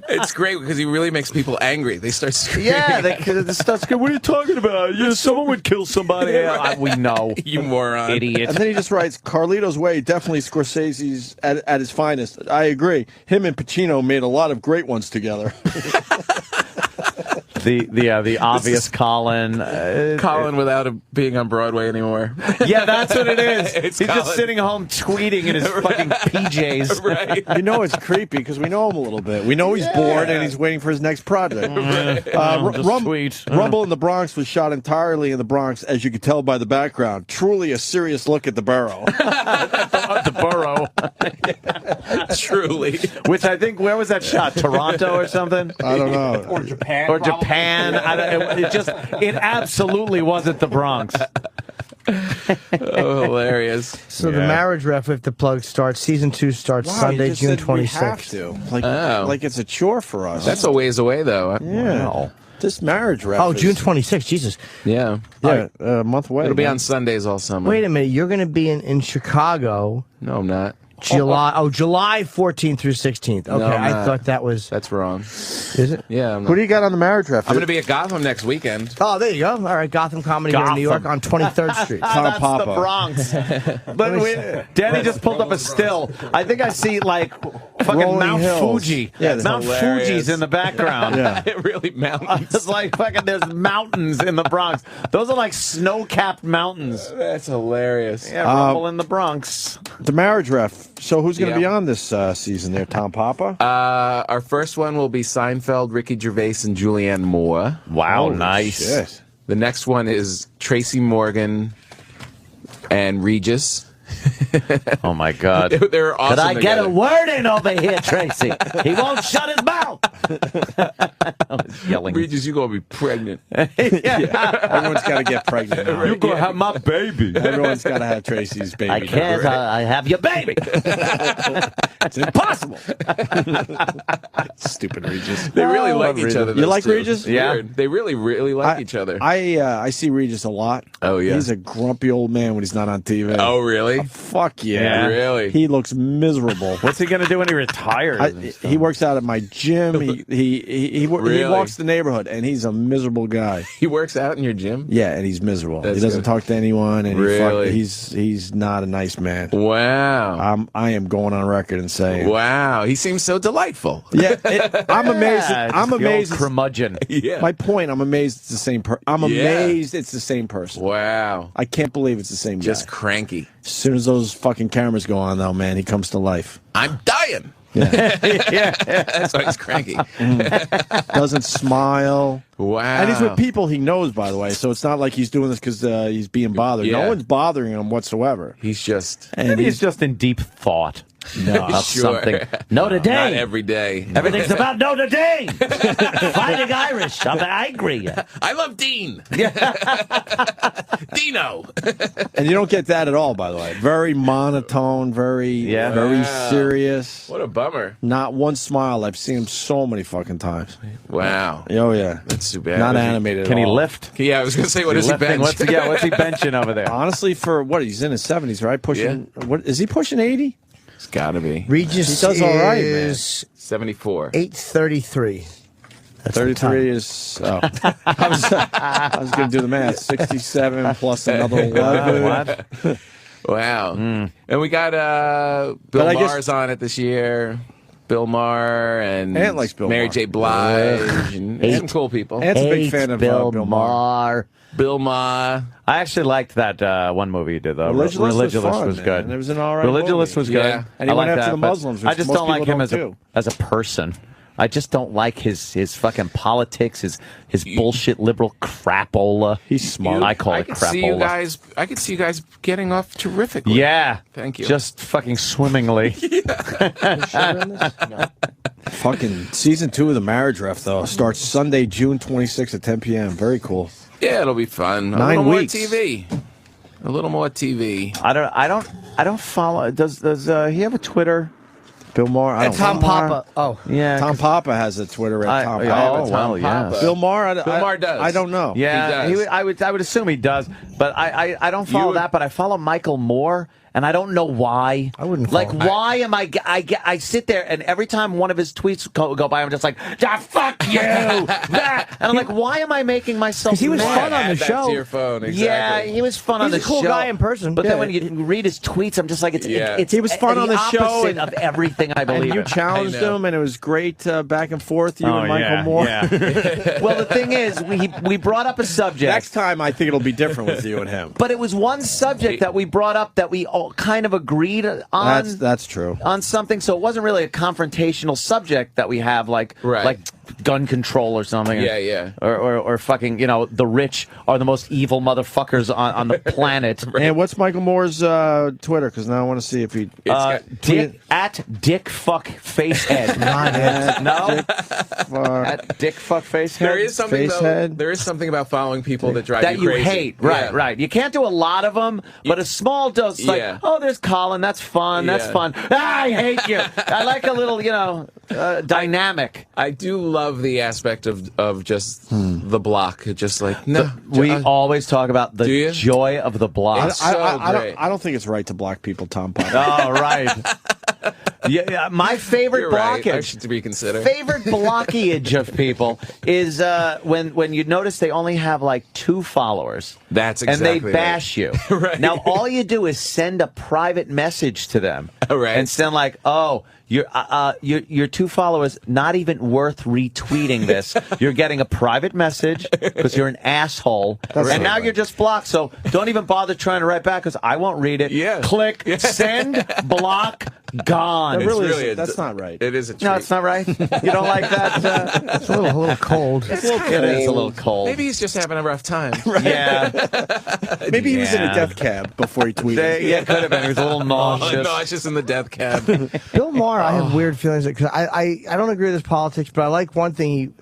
C: It's great because he really makes people angry. They start screaming.
A: Yeah, they start screaming. What are you talking about? Someone would kill somebody. We know.
C: You moron.
A: Idiot.
B: And then he just writes, Carlito's Way, definitely Scorsese's at his finest. I agree. Him and Pacino made a lot of great ones together.
A: the obvious Colin.
C: Colin without being on Broadway anymore.
A: Yeah, that's what it is. He's
C: Colin.
A: just sitting home tweeting in his fucking PJs.
C: Right.
B: You know it's creepy because we know him a little bit. We know he's bored and he's waiting for his next project. Rumble in the Bronx was shot entirely in the Bronx, as you could tell by the background. Truly a serious look at the borough.
A: The borough.
C: Truly.
A: Which I think, where was that shot? Toronto or something?
B: I don't know.
G: Or Japan.
A: Or Japan. It absolutely wasn't the Bronx.
C: Oh, hilarious.
E: So the marriage ref, if the plug starts, season 2 starts Sunday, June 26th.
B: Like it's a chore for us.
C: That's a ways away, though.
B: Yeah.
A: Wow.
B: This marriage ref.
E: Oh, June 26th. Jesus.
C: Yeah.
B: Yeah, a month away.
C: It'll be on Sundays all summer.
E: Wait a minute. You're going to be in Chicago.
C: No, I'm not.
E: July 14th through 16th. Okay,
C: No, I'm
E: I
C: not.
E: thought that was.
C: That's wrong.
E: Is it?
C: Yeah. I'm
B: Who do you got on the marriage ref?
C: I'm going to be at Gotham next weekend.
E: Oh, there you go. All right, Gotham Comedy here in New York on 23rd Street.
B: Tom
A: That's
B: Popa.
A: the Bronx. But Danny just pulled up a still. I think I see like fucking
B: Rolling
A: Mount
B: hills.
A: Fuji.
B: Yeah, that's
A: Mount
C: hilarious.
A: Fuji's in the background.
B: Yeah.
C: It really mountains.
A: It's like fucking there's mountains in the Bronx. Those are like snow-capped mountains.
C: That's hilarious.
A: Yeah, rumble in the Bronx.
B: The marriage ref. So who's going to
C: Yeah.
B: be on this season there? Tom Popa?
C: Our first one will be Seinfeld, Ricky Gervais, and Julianne Moore.
A: Wow,
B: Holy
A: nice.
B: shit.
C: The next one is Tracy Morgan and Regis.
A: Oh my God.
C: They're awesome.
A: Could I get a
C: together.
A: word in over here, Tracy? He won't shut his mouth. I was yelling.
C: Regis, you gonna be pregnant.
B: Everyone's got to get pregnant now.
A: You're gonna have my baby.
B: Everyone's got to have Tracy's baby.
A: I can't. I have your baby.
B: It's impossible. Stupid Regis.
C: They really like each other.
B: You
C: those
B: like
C: two.
B: Regis?
C: Yeah. Weird. They really like each other.
B: I see Regis a lot.
C: Oh, yeah.
B: He's a grumpy old man when he's not on TV.
C: Oh, really?
B: Fuck yeah.
A: Yeah.
C: Really?
B: He looks miserable.
A: What's he gonna do when he retires?
B: He works out at my gym. He
C: Really?
B: walks the neighborhood, and he's a miserable guy.
C: He works out in your gym?
B: Yeah, and he's miserable.
C: That's
B: he doesn't
C: good.
B: talk to anyone, and
C: Really?
B: he's not a nice man.
C: Wow.
B: I am going on record and saying,
C: Wow. He seems so delightful.
B: yeah, I'm amazed.
A: Yeah,
B: I'm
A: the old
B: amazed.
A: curmudgeon.
C: Yeah.
B: My point. I'm amazed it's the same person. I'm amazed it's the same person.
C: Wow.
B: I can't believe it's the same
C: Just
B: guy.
C: cranky.
B: As soon as those fucking cameras go on, though, man, he comes to life.
C: I'm dying.
A: Yeah.
C: That's why he's cranky.
B: Doesn't smile.
C: Wow.
B: And he's with people he knows, by the way. So it's not like he's doing this because he's being bothered.
C: Yeah.
B: No one's bothering him whatsoever.
C: He's just
B: And
A: Maybe he's just in deep thought. About
C: Sure.
A: something. Notre Dame.
C: not every day.
A: Everything's about Notre Dame. Fighting Irish. I'm angry.
C: I love Dean. Dino.
B: And you don't get that at all, by the way. Very monotone, very
C: Wow.
B: serious.
C: What a bummer.
B: Not one smile. I've seen him so many fucking times.
C: Wow.
B: Oh, yeah.
C: That's too bad.
B: Not animated
A: Can
B: at
A: he
B: all.
A: lift?
C: Yeah, I was going to say, what is he
A: Lifting?
C: bench?
A: What's he benching over there?
B: Honestly, for what? He's in his 70s, right? Pushing. What is he pushing 80?
C: It's got to be.
E: Regis
B: He does all right, man.
E: is
C: 74.
E: 833. That's the
B: 33 is. Oh. I was going to do the math. 67 plus another 11.
A: What?
C: Wow. And we got Bill
B: But I guess-
C: Maher's on it this year. Bill Maher and
B: Ant likes Bill
C: Mary
B: Maher.
C: J. Blige and some cool people.
B: Ant's a big fan of Bill Maher.
C: Bill Maher.
A: I actually liked that one movie you did, though.
B: Religulous was fun, man.
A: good.
B: It was an all right
A: Religulous
B: movie.
A: was good.
C: Yeah.
B: And he
A: I
B: went
A: like
B: after
A: that,
B: the
A: but
B: Muslims,
A: I
B: which
A: just
B: most
A: don't like
B: people
A: him
B: don't
A: as a person. I just don't like his fucking politics, his bullshit liberal crapola.
B: He's smart.
A: I call
C: I
A: it
C: could see you
A: crapola.
C: guys. I could see you guys getting off terrifically.
A: Yeah.
C: Thank you.
A: Just fucking swimmingly.
B: Fucking season 2 of The Marriage Ref, though, starts Sunday, June 26th at 10 p.m. Very cool.
C: Yeah, it'll be fun.
B: 9
C: a little
B: weeks.
C: more TV. A little more TV.
A: I don't follow. Does he have a Twitter?
B: Bill Maher. I don't
E: Tom
B: know.
E: Papa. Oh.
A: Yeah.
B: Tom Papa has a Twitter at Tom Papa.
A: Oh, well, yeah.
B: Bill Maher.
C: Bill Maher does.
B: I don't know.
A: Yeah,
C: He does.
A: I would assume he does, but I don't follow
C: You-
A: that. But I follow Michael Moore, and I don't know why.
E: I wouldn't
A: like.
E: follow.
A: Why am I sit there, and every time one of his tweets go by, I'm just like, fuck you, and I'm like, why am I making myself?
E: Because he was
A: mad?
E: fun on the show.
C: To your phone, exactly.
A: Yeah, he was fun on the show.
E: He's a cool guy in person.
A: But then when you read his tweets, I'm just like,
B: he was fun on the show
A: opposite of everything I believe.
B: And you
A: in.
B: challenged him, and it was great back and forth. You and Michael Moore.
A: Yeah. Well, the thing is, we brought up a subject.
B: Next time, I think it'll be different with you and him.
A: But it was one subject that we brought up that we all kind of agreed on.
B: That's true.
A: On something, so it wasn't really a confrontational subject that we have, like gun control or something.
C: Yeah.
A: Or fucking, the rich are the most evil motherfuckers on the planet.
B: And what's Michael Moore's Twitter? Because now I want to see if he...
A: at Dick Fuck Facehead. No? At Dick Fuck Facehead.
C: There is something
B: Facehead.
C: There is something about following people that drive
A: that
C: you crazy.
A: hate. Right. You can't do a lot of them, but a small dose. Like, there's Colin. That's fun. That's fun. I hate you. I like a little, dynamic.
C: I do love the aspect of just the block. Just like
A: we always talk about the joy of the block.
B: I don't think it's right to block people, Tom Popa.
A: Oh, right. Yeah, my favorite blockage.
C: I should be considered.
A: Favorite blockage of people is when you notice they only have like 2 followers.
C: That's exactly
A: and they bash you.
C: Right.
A: Now all you do is send a private message to them.
C: Right.
A: And send like, your 2 followers not even worth retweeting this. You're getting a private message because you're an asshole, and now you're just blocked. So don't even bother trying to write back because I won't read it.
C: Yeah.
A: Click, send, block, gone.
B: That's not right.
C: It is a treat.
A: No, it's not right. You don't like that?
E: It's a little cold.
A: It is a little cold.
C: Maybe he's just having a rough time.
A: Yeah.
B: Maybe he was in a death cab before he tweeted.
A: Yeah, could have been. He was a little nauseous.
C: Nauseous in the death cab.
E: Bill Maher, I have weird feelings because I don't agree with his politics, but I like one thing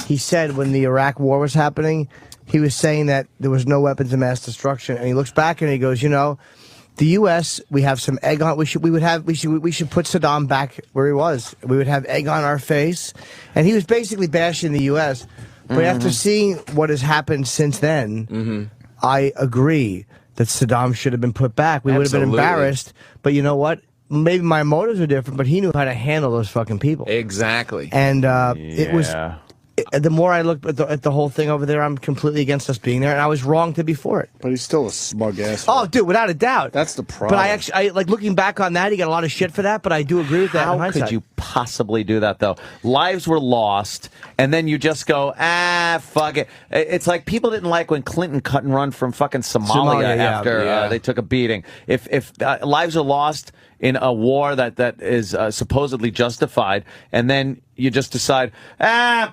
E: he said when the Iraq War was happening. He was saying that there was no weapons of mass destruction, and he looks back and he goes, the U.S. we have some egg on. We should put Saddam back where he was. We would have egg on our face, and he was basically bashing the U.S. But after seeing what has happened since then, I agree that Saddam should have been put back. We would have been embarrassed. But you know what? Maybe my motives are different, but he knew how to handle those fucking people.
C: Exactly.
E: And it was. The more I look at the whole thing over there, I'm completely against us being there, and I was wrong to be for it.
B: But he's still a smug asshole.
E: Oh, dude, without a doubt.
B: That's the problem.
E: But I like looking back on that. He got a lot of shit for that, but I do agree with that.
A: How could you possibly do that, though? Lives were lost, and then you just go, fuck it. It's like people didn't like when Clinton cut and run from fucking Somalia after they took a beating. If lives are lost in a war that is supposedly justified, and then you just decide,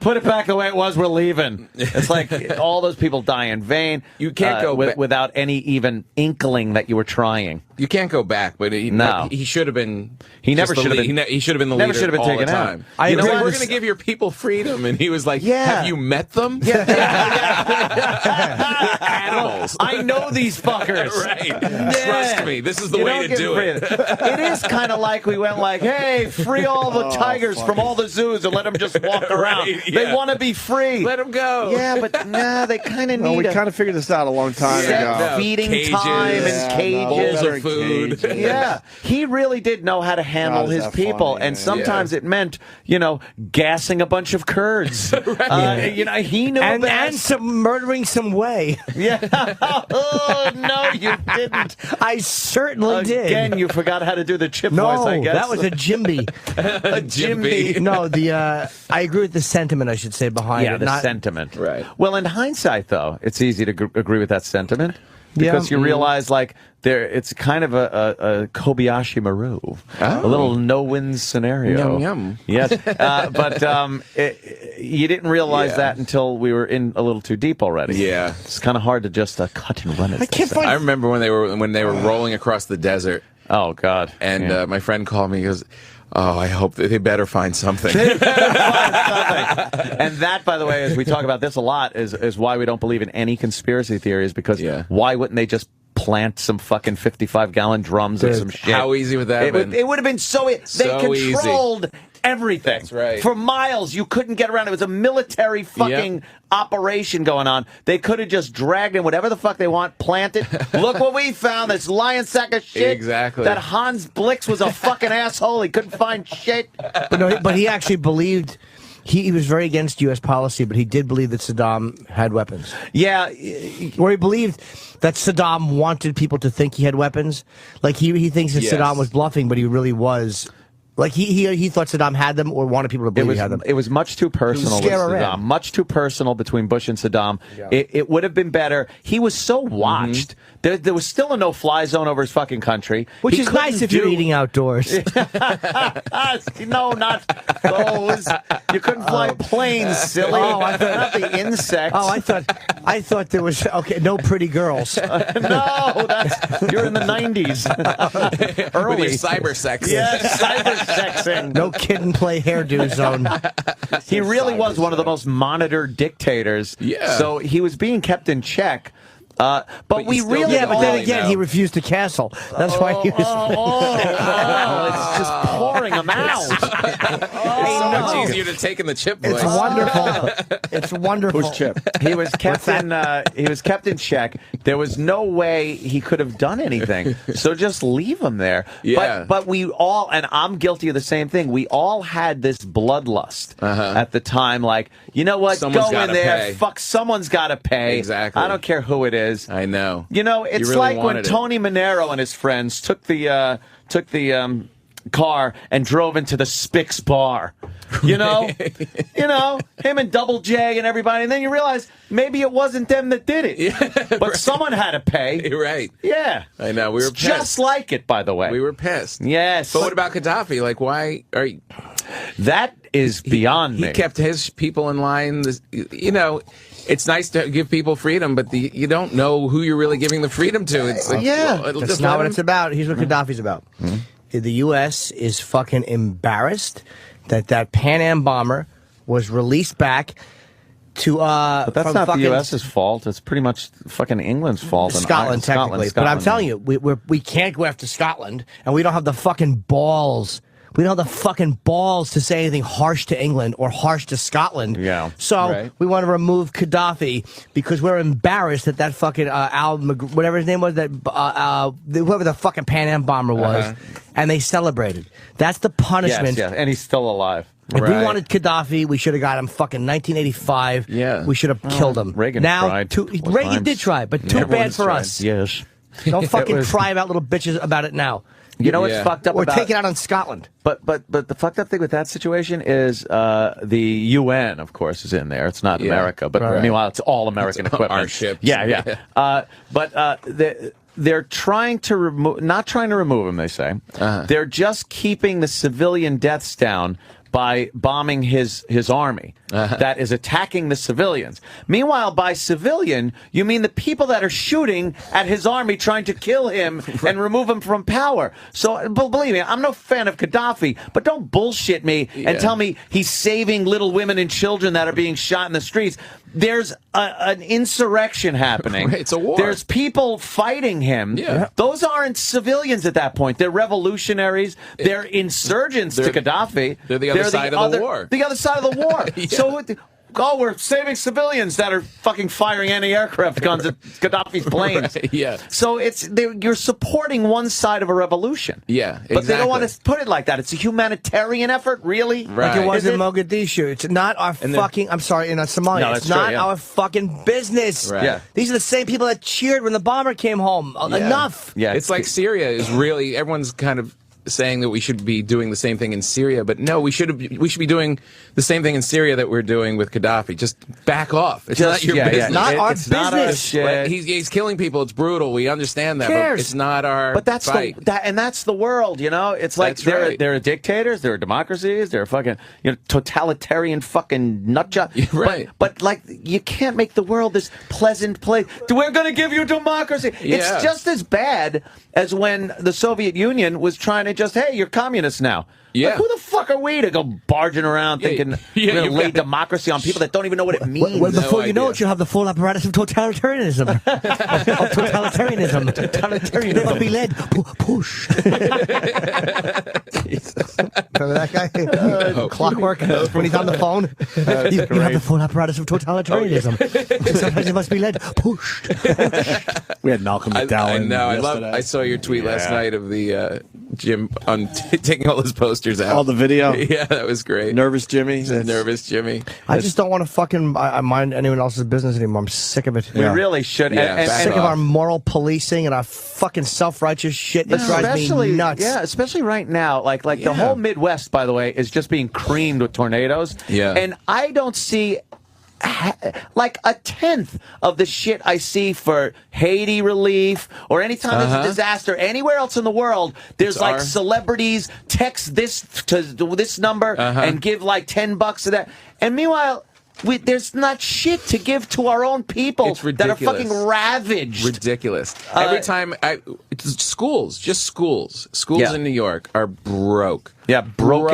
A: put it back the way it was, we're leaving. It's like all those people die in vain.
C: You can't go
A: without any even inkling that you were trying.
C: You can't go back, but he should have been.
A: He never should have been.
C: He should have been the leader.
A: Never should have been
C: all
A: taken
C: the time.
A: out.
C: We're going to give your people freedom, and he was like, "Have you met them?
A: Yeah.
C: Animals.
A: I know these fuckers.
C: Right? Yeah. Trust me. This is the way to do it."
A: It is kind of like we went like, "Hey, free all the tigers from all the zoos and let them just walk around. They want to be free.
C: Let them go."
A: Yeah, but they kind of need.
B: We kind of figured this out a long time ago.
A: Feeding
C: cages,
A: time and cages.
C: Bowls of food.
A: Yeah, he really did know how to handle his people, and sometimes it meant, gassing a bunch of Kurds. He knew
E: and murdering some whey.
A: Yeah. Oh, no, you didn't.
E: I certainly did.
A: Again, you forgot how to do the chip voice, I guess.
E: That was a Jimby.
C: A Jimby.
E: No, I agree with the sentiment, I should say, behind it.
A: Yeah, the sentiment.
C: Right.
A: Well, in hindsight, though, it's easy to agree with that sentiment. Because you realize, it's kind of a Kobayashi Maru, a little no-win scenario.
C: Yum, yum.
A: Yes, but you didn't realize that until we were in a little too deep already.
C: Yeah,
A: it's kind of hard to just cut and run it.
C: I remember when they were rolling across the desert.
A: Oh God!
C: And my friend called me. He goes, "Oh, I hope that they better find something."
A: And that, by the way, as we talk about this a lot, is why we don't believe in any conspiracy theories, because why wouldn't they just plant some fucking 55-gallon drums of some shit?
C: How easy would that have been?
A: It would have been so easy. They controlled everything.
C: That's right.
A: For miles, you couldn't get around. It was a military fucking operation going on. They could have just dragged in whatever the fuck they want, planted. Look what we found, this lion sack of shit.
C: Exactly.
A: That Hans Blix was a fucking asshole. He couldn't find shit.
E: But he actually believed... He was very against U.S. policy, but he did believe that Saddam had weapons.
A: Yeah.
E: Or he believed that Saddam wanted people to think he had weapons. Like, he thinks that Saddam was bluffing, but he really was... Like, he thought Saddam had them or wanted people to believe he had them.
A: It was much too personal with Saddam.
E: Iran.
A: Much too personal between Bush and Saddam. Yeah. It would have been better. He was so watched. There was still a no-fly zone over his fucking country.
E: Which is nice if you're eating outdoors.
A: No, not those. You couldn't fly planes, silly.
E: Oh, I thought,
A: not the insects.
E: Oh, I thought there was, no pretty girls.
A: No, you're in the 90s. Early.
C: With your cyber sex.
A: Yeah, cyber sexing.
E: No kid and play hairdo zone.
A: He really was one of the most monitored dictators.
C: Yeah.
A: So he was being kept in check. But we really...
E: Yeah, but then again, he refused to castle. That's why he was...
A: it's just pouring them out.
C: It's so much easier to take in the Chip voice.
E: It's wonderful. It's wonderful.
B: Who's Chip?
A: He was kept in check. There was no way he could have done anything. So just leave him there.
C: Yeah.
A: But we all, and I'm guilty of the same thing, we all had this bloodlust at the time. Like, you know what?
C: Someone's
A: Go in there.
C: pay.
A: Fuck, someone's got to pay.
C: Exactly.
A: I don't care who it is.
C: I know.
A: You know, it's
C: really
A: like when
C: wanted it.
A: Tony Manero and his friends took the car and drove into the Spix bar. You know, him and Double J and everybody, and then you realize maybe it wasn't them that did it, but someone had to pay.
C: You're right.
A: Yeah,
C: I know. We were pissed.
A: just like it, by the way.
C: We were pissed.
A: Yes,
C: But what about Gaddafi? Like, why are you...
A: That is beyond me.
C: He kept his people in line. It's nice to give people freedom, but you don't know who you're really giving the freedom to. It's like,
E: that's not what it's about. Here's what Gaddafi's about. The U.S. is fucking embarrassed that Pan Am bomber was released back to
A: but that's not the U.S.'s fault. It's pretty much fucking England's fault.
E: Scotland, technically. But I'm telling you, we can't go after Scotland, and we don't have the fucking balls. We don't have the fucking balls to say anything harsh to England or harsh to Scotland.
A: Yeah.
E: So we want to remove Gaddafi because we're embarrassed that fucking whatever his name was, whoever the fucking Pan Am bomber was, and they celebrated. That's the punishment.
A: Yes, and he's still alive.
E: If we wanted Gaddafi, we should have got him fucking 1985.
C: Yeah.
E: We should have killed him.
A: Reagan tried.
E: Reagan did try, but too bad for us.
A: Yes.
E: Don't fucking cry about little bitches about it now.
A: You know what's fucked up
E: or
A: about...
E: take it out on Scotland.
A: But the fucked up thing with that situation is the UN, of course, is in there. It's not America, but meanwhile, it's all American equipment.
C: Our ships.
A: Yeah. But they're trying to remove... Not trying to remove him, they say. They're just keeping the civilian deaths down by bombing his army that is attacking the civilians. Meanwhile, by civilian, you mean the people that are shooting at his army trying to kill him and remove him from power. So, believe me, I'm no fan of Gaddafi, but don't bullshit me and tell me he's saving little women and children that are being shot in the streets. There's an insurrection happening.
C: It's a war.
A: There's people fighting him.
C: Yeah.
A: Those aren't civilians at that point. They're revolutionaries. They're insurgents to Gaddafi.
C: They're the other side of the war.
A: The other side of the war. So, we're saving civilians that are fucking firing anti-aircraft guns at Gaddafi's planes. So you're supporting one side of a revolution.
C: Yeah, exactly.
A: But they don't want to put it like that. It's a humanitarian effort, really?
E: Like it was in Mogadishu. It's not our fucking... I'm sorry, in Somalia.
A: No,
E: it's not our fucking business.
C: Right. Yeah.
E: These are the same people that cheered when the bomber came home. Enough.
A: Yeah,
C: it's like Syria is really... Everyone's kind of saying that we should be doing the same thing in Syria, but no, we should be doing the same thing in Syria that we're doing with Gaddafi. Just back off. It's not your business.
E: Not our
A: it's
E: business.
A: Not our shit.
C: He's killing people. It's brutal. We understand that, but it's not our fight.
A: And that's the world, you know? It's like there are dictators, there are democracies, there are fucking totalitarian fucking nutjob.
C: Right.
A: But like you can't make the world this pleasant place. We're going to give you democracy. It's just as bad as when the Soviet Union was trying to hey, you're communists now.
C: Yeah.
A: Like, who the fuck are we to go barging around thinking we're going to lay democracy on people that don't even know what it means?
E: Well, before you know it, you'll have the full apparatus of totalitarianism. of totalitarianism. Totalitarianism. Never be led. Push. Remember that guy? Clockwork. When he's on the phone. You have the full apparatus of totalitarianism. And sometimes you must be led. Push.
B: We had Malcolm McDowell.
C: I saw your tweet last night of the Jim on taking all his posters out.
B: All the video?
C: Yeah, that was great.
B: Nervous Jimmy?
C: Nervous Jimmy.
E: I just don't want to fucking mind anyone else's business anymore. I'm sick of it.
A: We really should.
C: Yeah,
E: I'm sick of our moral policing and our fucking self-righteous shit. It drives me nuts.
A: Yeah, especially right now. Like the whole Midwest, by the way, is just being creamed with tornadoes.
C: Yeah.
A: And I don't see like a tenth of the shit I see for Haiti relief or anytime there's a disaster anywhere else in the world. There's like celebrities text this to this number and give like $10 to that. And meanwhile, there's not shit to give to our own people that are fucking ravaged.
C: Ridiculous. Every time schools in New York are broke.
A: Yeah, broke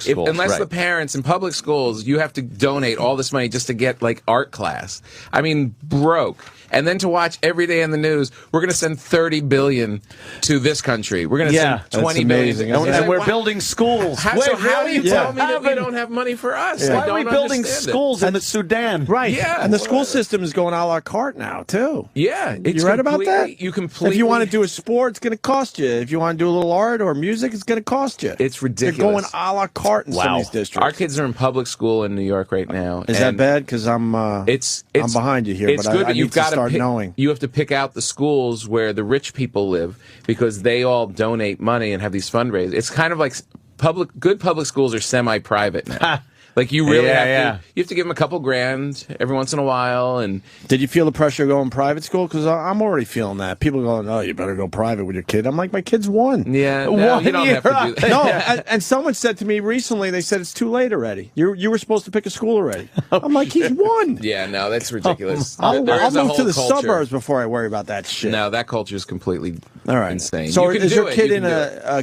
A: schools.
C: Unless the parents in public schools, you have to donate all this money just to get like art class. I mean, broke. And then to watch every day in the news, we're going to send $30 billion to this country. We're going to send $20 billion.
A: And we're building schools.
C: How do you tell me that we don't have money for us?
A: Why are we building schools in the Sudan?
B: Right.
C: Yeah.
B: And the school system is going a la carte now, too.
C: Yeah.
B: You read about that?
C: If you
B: want to do a sport, it's going to cost you. If you want to do a little art or music, it's going to cost you.
C: It's ridiculous.
B: They're going a la carte in some of these districts.
C: Our kids are in public school in New York right now.
B: Is that bad? Because I'm behind you here, but I need to start knowing.
C: You have to pick out the schools where the rich people live because they all donate money and have these fundraisers. It's kind of like good public schools are semi-private now. Like you really have to give them a couple grand every once in a while. And
B: did you feel the pressure going private school? Because I'm already feeling that. People going, "Oh, you better go private with your kid." I'm like, my kid's one.
C: Yeah, no, you don't have to do that.
B: No, and someone said to me recently, they said it's too late already. You were supposed to pick a school already. I'm like, he's one.
C: Yeah, no, that's ridiculous.
B: I'll move to the suburbs before I worry about that shit.
C: No, that culture is completely insane.
B: So is your kid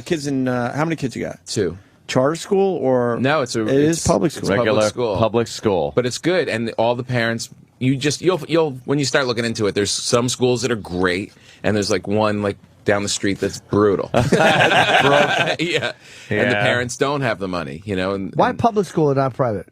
B: kids in how many kids you got?
C: 2.
B: Charter school or
C: no? It
B: is public school.
A: Regular public school,
C: but it's good, and all the parents. You'll when you start looking into it, there's some schools that are great, and there's like one like down the street that's brutal. Yeah, and the parents don't have the money, you know.
E: Why public school and not private?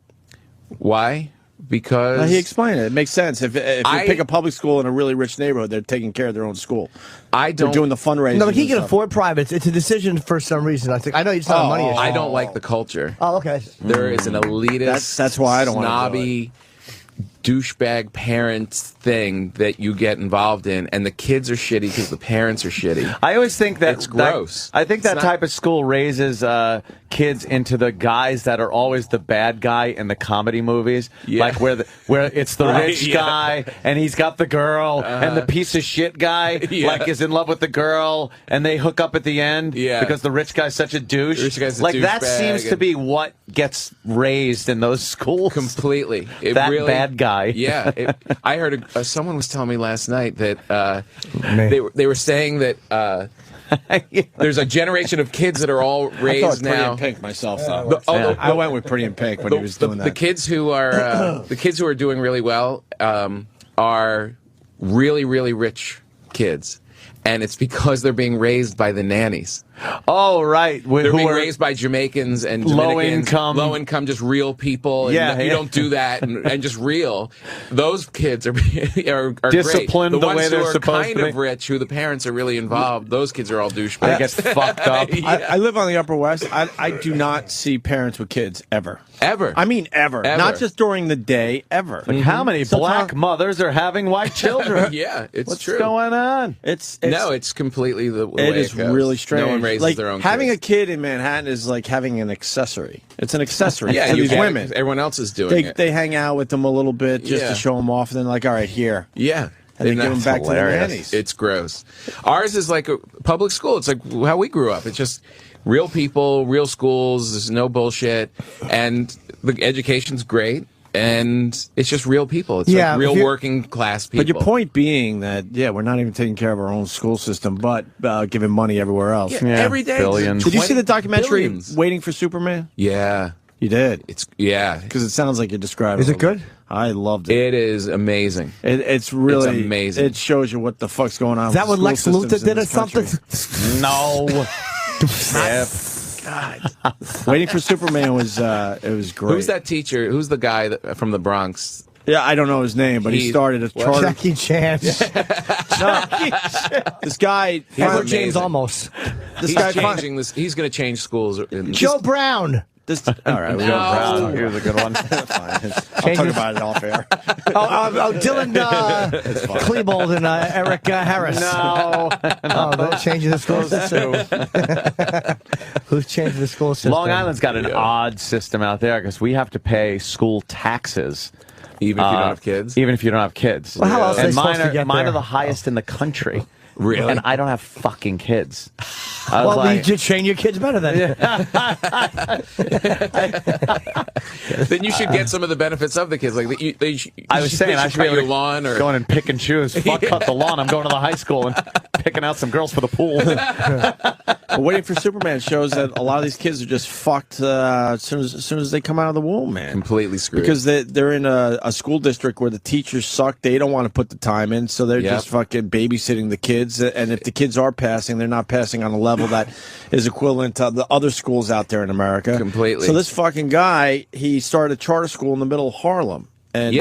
C: Why? Because
B: he explained it. It makes sense. If you pick a public school in a really rich neighborhood, they're taking care of their own school. They're doing the fundraising.
E: No, but he can afford private. It's a decision for some reason. I know it's not a money issue.
C: I don't like the culture.
E: Oh, okay.
C: There is an elitist,
B: that's why I don't want to
C: snobby, douchebag parents thing that you get involved in, and the kids are shitty because the parents are shitty.
A: I always think that
C: it's gross.
A: I think that type of school raises kids into the guys that are always the bad guy in the comedy movies, like where it's the rich guy and he's got the girl, and the piece of shit guy like is in love with the girl, and they hook up at the end because the rich guy's such a douche.
C: The rich guy's
A: like that seems to be what gets raised in those schools
C: completely.
A: That really, bad guy.
C: Yeah, I heard someone was telling me last night that they were saying that there's a generation of kids that are all raised now.
B: Pretty in Pink myself, though. I went with Pretty in Pink when he was doing that.
C: The kids who are doing really well are really, really rich kids. And it's because they're being raised by the nannies.
A: Oh, right.
C: They're being raised by Jamaicans and Dominicans, low income, just real people. And you don't do that, and just real. Those kids are
A: disciplined
C: great.
A: the way they're supposed to be.
C: The ones who are kind of rich, who the parents are really involved, those kids are all douchebags.
A: They get fucked up.
B: I live on the Upper West. I do not see parents with kids ever.
C: Ever.
B: I mean ever. Not just during the day, ever.
A: Like how many black mothers are having white children?
C: Yeah, it's true.
A: What's going on?
C: It's completely the way
B: it is really strange.
C: No one raises their own
B: having
C: kids.
B: a kid in Manhattan is like having an accessory. It's an accessory to
C: you
B: these women.
C: Everyone else is doing it.
B: They hang out with them a little bit just to show them off, and then like, all right, here.
C: Yeah.
B: And then give them back to the nannies.
C: It's gross. Ours is like a public school. It's like how we grew up. It's just real people, real schools. There's no bullshit. And the education's great. and it's just real people. It's like real working class people.
B: But your point being that, we're not even taking care of our own school system, but giving money everywhere else.
C: Yeah, every day.
A: Billions.
B: Did you see the documentary
C: Billions.
B: Waiting for Superman?
C: Yeah.
B: You did?
C: Because
B: it sounds like you're describing
E: Is it good?
B: I loved it.
C: It is amazing.
B: It's really
C: it's amazing.
B: It shows you what the fuck's going on.
E: Is that what Lex Luthor did or something?
A: No.
B: God. Waiting for Superman was it was great.
C: Who's that teacher? Who's the guy from the Bronx?
B: Yeah, I don't know his name, but he started a charter.
E: Jackie Chan.
B: This guy,
E: Edward James Almost.
C: He's changing this. He's going to change schools.
E: Joe Brown.
B: All right,
C: No.
B: Joe Brown. Here's a good one. Fine. I'll talk about it off air.
E: Dylan Klebold and Eric Harris.
A: No.
E: They're changing the school system. Who's changing the school system?
A: Long Island's got an odd system out there because we have to pay school taxes.
C: Even if you don't have kids?
A: Even if you don't have kids.
E: Well, how else are they supposed to get
A: mine
E: there?
A: are the highest in the country.
C: Really?
A: And I don't have fucking kids.
E: You should train your kids better then.
C: Then you should get some of the benefits of the kids. Like
A: I was saying I should be
C: cut
A: able
C: your lawn or
A: go in and pick and choose. Fuck cut the lawn. I'm going to the high school and picking out some girls for the pool.
B: Waiting for Superman shows that a lot of these kids are just fucked as soon as they come out of the womb, man.
C: completely screwed.
B: Because they're in a school district where the teachers suck. They don't want to put the time in, so they're just fucking babysitting the kids. And if the kids are passing, they're not passing on a level that is equivalent to the other schools out there in America.
C: Completely.
B: So this fucking guy, he started a charter school in the middle of Harlem. And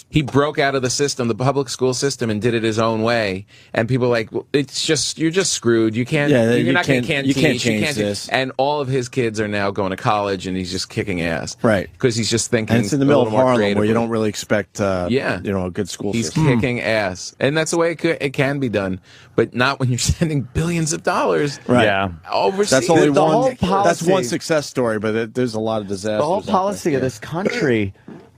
C: he broke out of the system, the public school system, and did it his own way. And people are like, well, you're just screwed. You can't. You're not going to
B: you can't change this.
C: And all of his kids are now going to college, and he's just kicking ass,
B: right?
C: Because he's just thinking.
B: And it's in the middle of Harlem, where you don't really expect, a good school
C: He's
B: system.
C: kicking ass, and that's the way it can be done, but not when you're sending billions of dollars.
B: Right.
A: Yeah.
C: Overseas.
B: That's only
A: The whole
B: one.
A: policy-
B: That's one success story, but there's a lot of disasters.
A: The whole policy of this country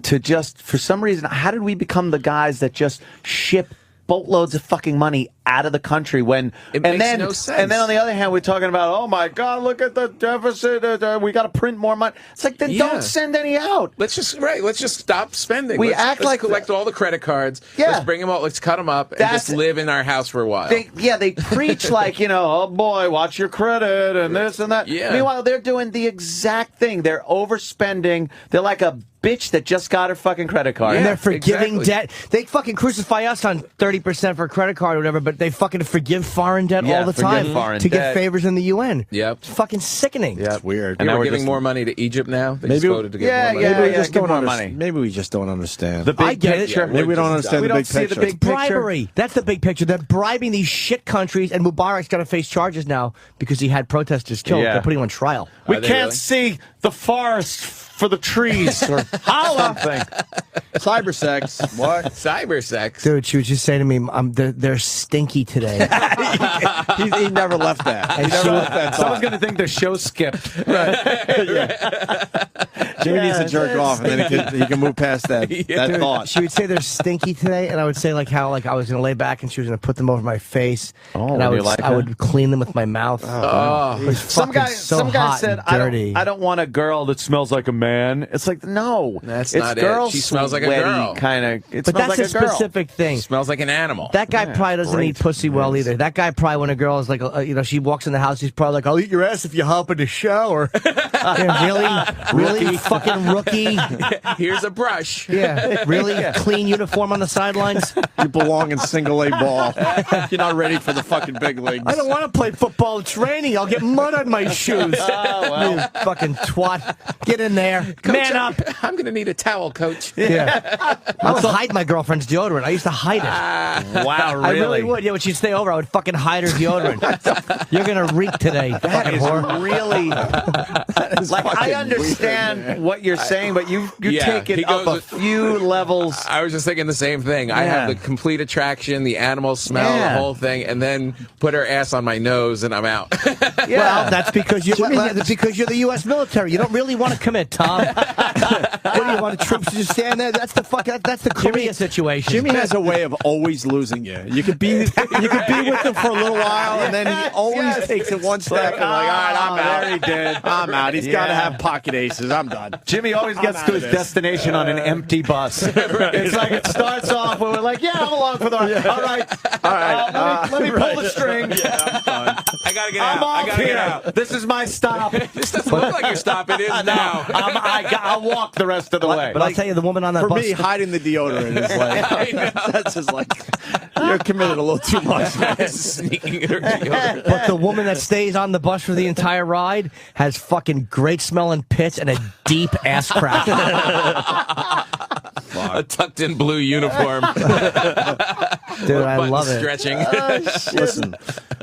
A: to just, for some reason, how did we become the guys that just ship boatloads of fucking money out of the country when
C: it makes no sense.
A: And then on the other hand, we're talking about, oh my God, look at the deficit. We got to print more money. It's like, then don't send any out.
C: Let's just stop spending.
A: Let's
C: collect all the credit cards.
A: Yeah.
C: Let's bring them all. Let's cut them up and just live in our house for a while.
A: They preach like, oh boy, watch your credit and this and that.
C: Yeah.
A: Meanwhile, they're doing the exact thing. They're overspending. They're like a bitch that just got her fucking credit card.
E: And they're forgiving debt. They fucking crucify us on 30% for a credit card or whatever, but they fucking forgive foreign debt all the time to get favors in the UN.
C: Yep.
E: It's fucking sickening.
B: Yeah, it's weird.
C: And now we're giving more money to Egypt now. They just voted to give more money.
B: Maybe we just don't understand. Maybe we just don't understand.
A: The big picture.
B: Maybe we don't understand the big picture.
E: It's bribery. That's the big picture. They're bribing these shit countries, and Mubarak's got to face charges now because he had protesters killed.
A: Yeah.
E: They're putting him on trial.
A: We can't see the forest for the trees or something.
B: Cyber sex. What?
C: Cyber sex.
E: Dude, she was just saying to me, they're stinky today.
B: he never left that. He never left that.
A: Someone's going to think the show skipped.
B: Jimmy needs to jerk off, and then he can move past that thought.
E: She would say they're stinky today, and I would say how I was going to lay back, and she was going to put them over my face, and I would clean them with my mouth.
A: Some guy said, I don't want a girl that smells like a man. It's like, no,
C: that's
A: it's
C: not
A: girl
C: it. She smells like a girl.
A: Kind of.
E: But that's a specific thing.
C: She smells like an animal.
E: That guy probably doesn't eat pussy well either. That guy probably, when a girl is like, she walks in the house, he's probably like, I'll eat your ass if you hop in the shower. Really, fucking rookie.
C: Here's a brush.
E: Yeah, really clean uniform on the sidelines.
B: You belong in single A ball. You're not ready for the fucking big leagues.
E: I don't want to play football. It's raining. I'll get mud on my shoes. You fucking twat. Get in there.
C: Coach,
E: Man up.
C: I'm going to need a towel, Coach.
E: Yeah. I would hide my girlfriend's deodorant. I used to hide it.
A: Wow, really?
E: I really would. Yeah, when she'd stay over, I would fucking hide her deodorant. You're going to reek today.
A: That is
E: whore.
A: really... like, I understand what you're saying, but you take it up a few levels.
C: I was just thinking the same thing. I have the complete attraction, the animal smell, the whole thing, and then put her ass on my nose, and I'm out.
E: Well, that's because you're the U.S. military. You don't really want to commit, Tom. What do you want the troops to just stand there? That's the Korea situation.
B: Jimmy has a way of always losing you. You could be with him for a little while, and then he always takes it one step and like, all right, I'm out.
A: There he did.
B: I'm out. He's got to have pocket aces. I'm done. God.
D: Jimmy always gets to his destination on an empty bus. It's like it starts off where we're like, yeah, I'm along for the ride. All right. Let me pull the string.
C: Yeah, I'm done. I gotta get
D: I'm
C: out. I
D: off
C: gotta
D: here.
C: get out.
D: This is my stop.
C: This doesn't look like your stop. It is now.
D: I'll walk the rest of the way.
E: But I'll tell you, the woman on that
B: For
E: bus.
B: me, hiding the deodorant is like, that's just like, you're committed a little too much, man.
C: Sneaking her deodorant.
E: But the woman that stays on the bus for the entire ride has fucking great smelling pits and a deep ass crack.
C: A tucked-in blue uniform.
E: Dude, I love it.
C: Stretching.
B: Listen,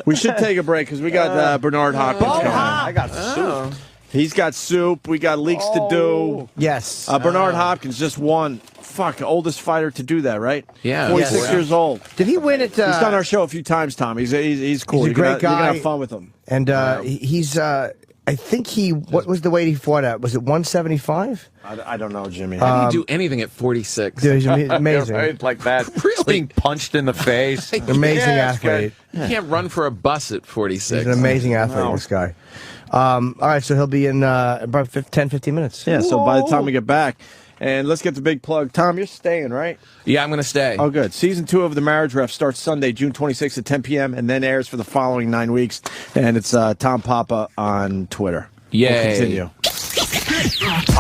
B: we should take a break because we got Bernard Hopkins coming.
E: I got
B: soup. He's got soup. We got leaks to do.
E: Yes.
B: Bernard Hopkins just won. Fuck, oldest fighter to do that, right?
C: Yeah.
B: 46
E: Yes.
B: years old.
E: Did he win it?
B: He's done our show a few times, Tom. He's cool.
E: He's a great guy.
B: You're gonna have fun with him.
E: And he's. I think what was the weight he fought at? Was it 175?
B: I don't know, Jimmy.
C: How do you do anything at 46?
E: Dude, he's amazing.
D: Right, like that.
C: Really?
D: Being punched in the face.
E: Amazing athlete.
C: You can't run for a bus at 46.
E: He's an amazing athlete, this guy. All right, so he'll be in about 10, 15 minutes.
B: Yeah, so by the time we get back, and let's get the big plug. Tom, you're staying, right?
C: Yeah, I'm going to stay.
B: Oh, good. Season 2 of The Marriage Ref starts Sunday, June 26th at 10 p.m., and then airs for the following 9 weeks. And it's Tom Popa on Twitter.
C: Yay.
B: We'll continue.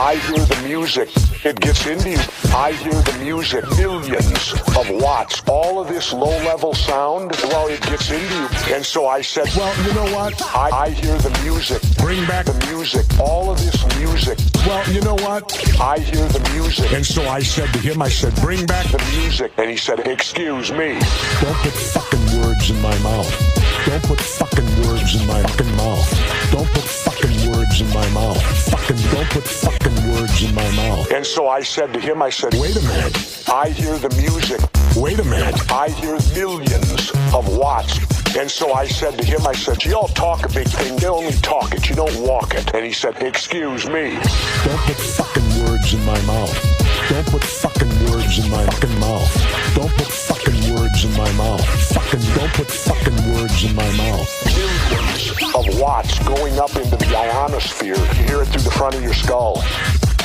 H: I hear the music. It gets into you. I hear the music. Millions of watts. All of this low-level sound, well, it gets into you. And so I said, well, you know what? I hear the music. Bring back the music. All of this music. Well, you know what? I hear the music. And so I said to him, I said, bring back the music. And he said, excuse me.
I: Don't put fucking words in my mouth. Don't put fucking words in my fucking mouth. Don't put fucking words in my mouth. Don't put fucking words in my mouth.
H: And so I said to him, I said,
I: wait a minute.
H: I hear the music.
I: Wait a minute.
H: I hear millions of watts. And so I said to him, I said, you all talk a big thing. You only talk it. You don't walk it. And he said, excuse me.
I: Don't put fucking words in my mouth. Don't put fucking words in my fucking mouth. Don't put fucking words in my mouth. Don't put fucking words in my mouth.
H: Millions of watts going up into the ionosphere. You hear it through the front of your skull.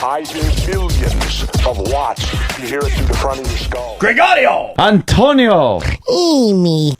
H: I hear millions of watts. You hear it through the front of your skull.
D: Gregorio! Antonio!
E: Amy.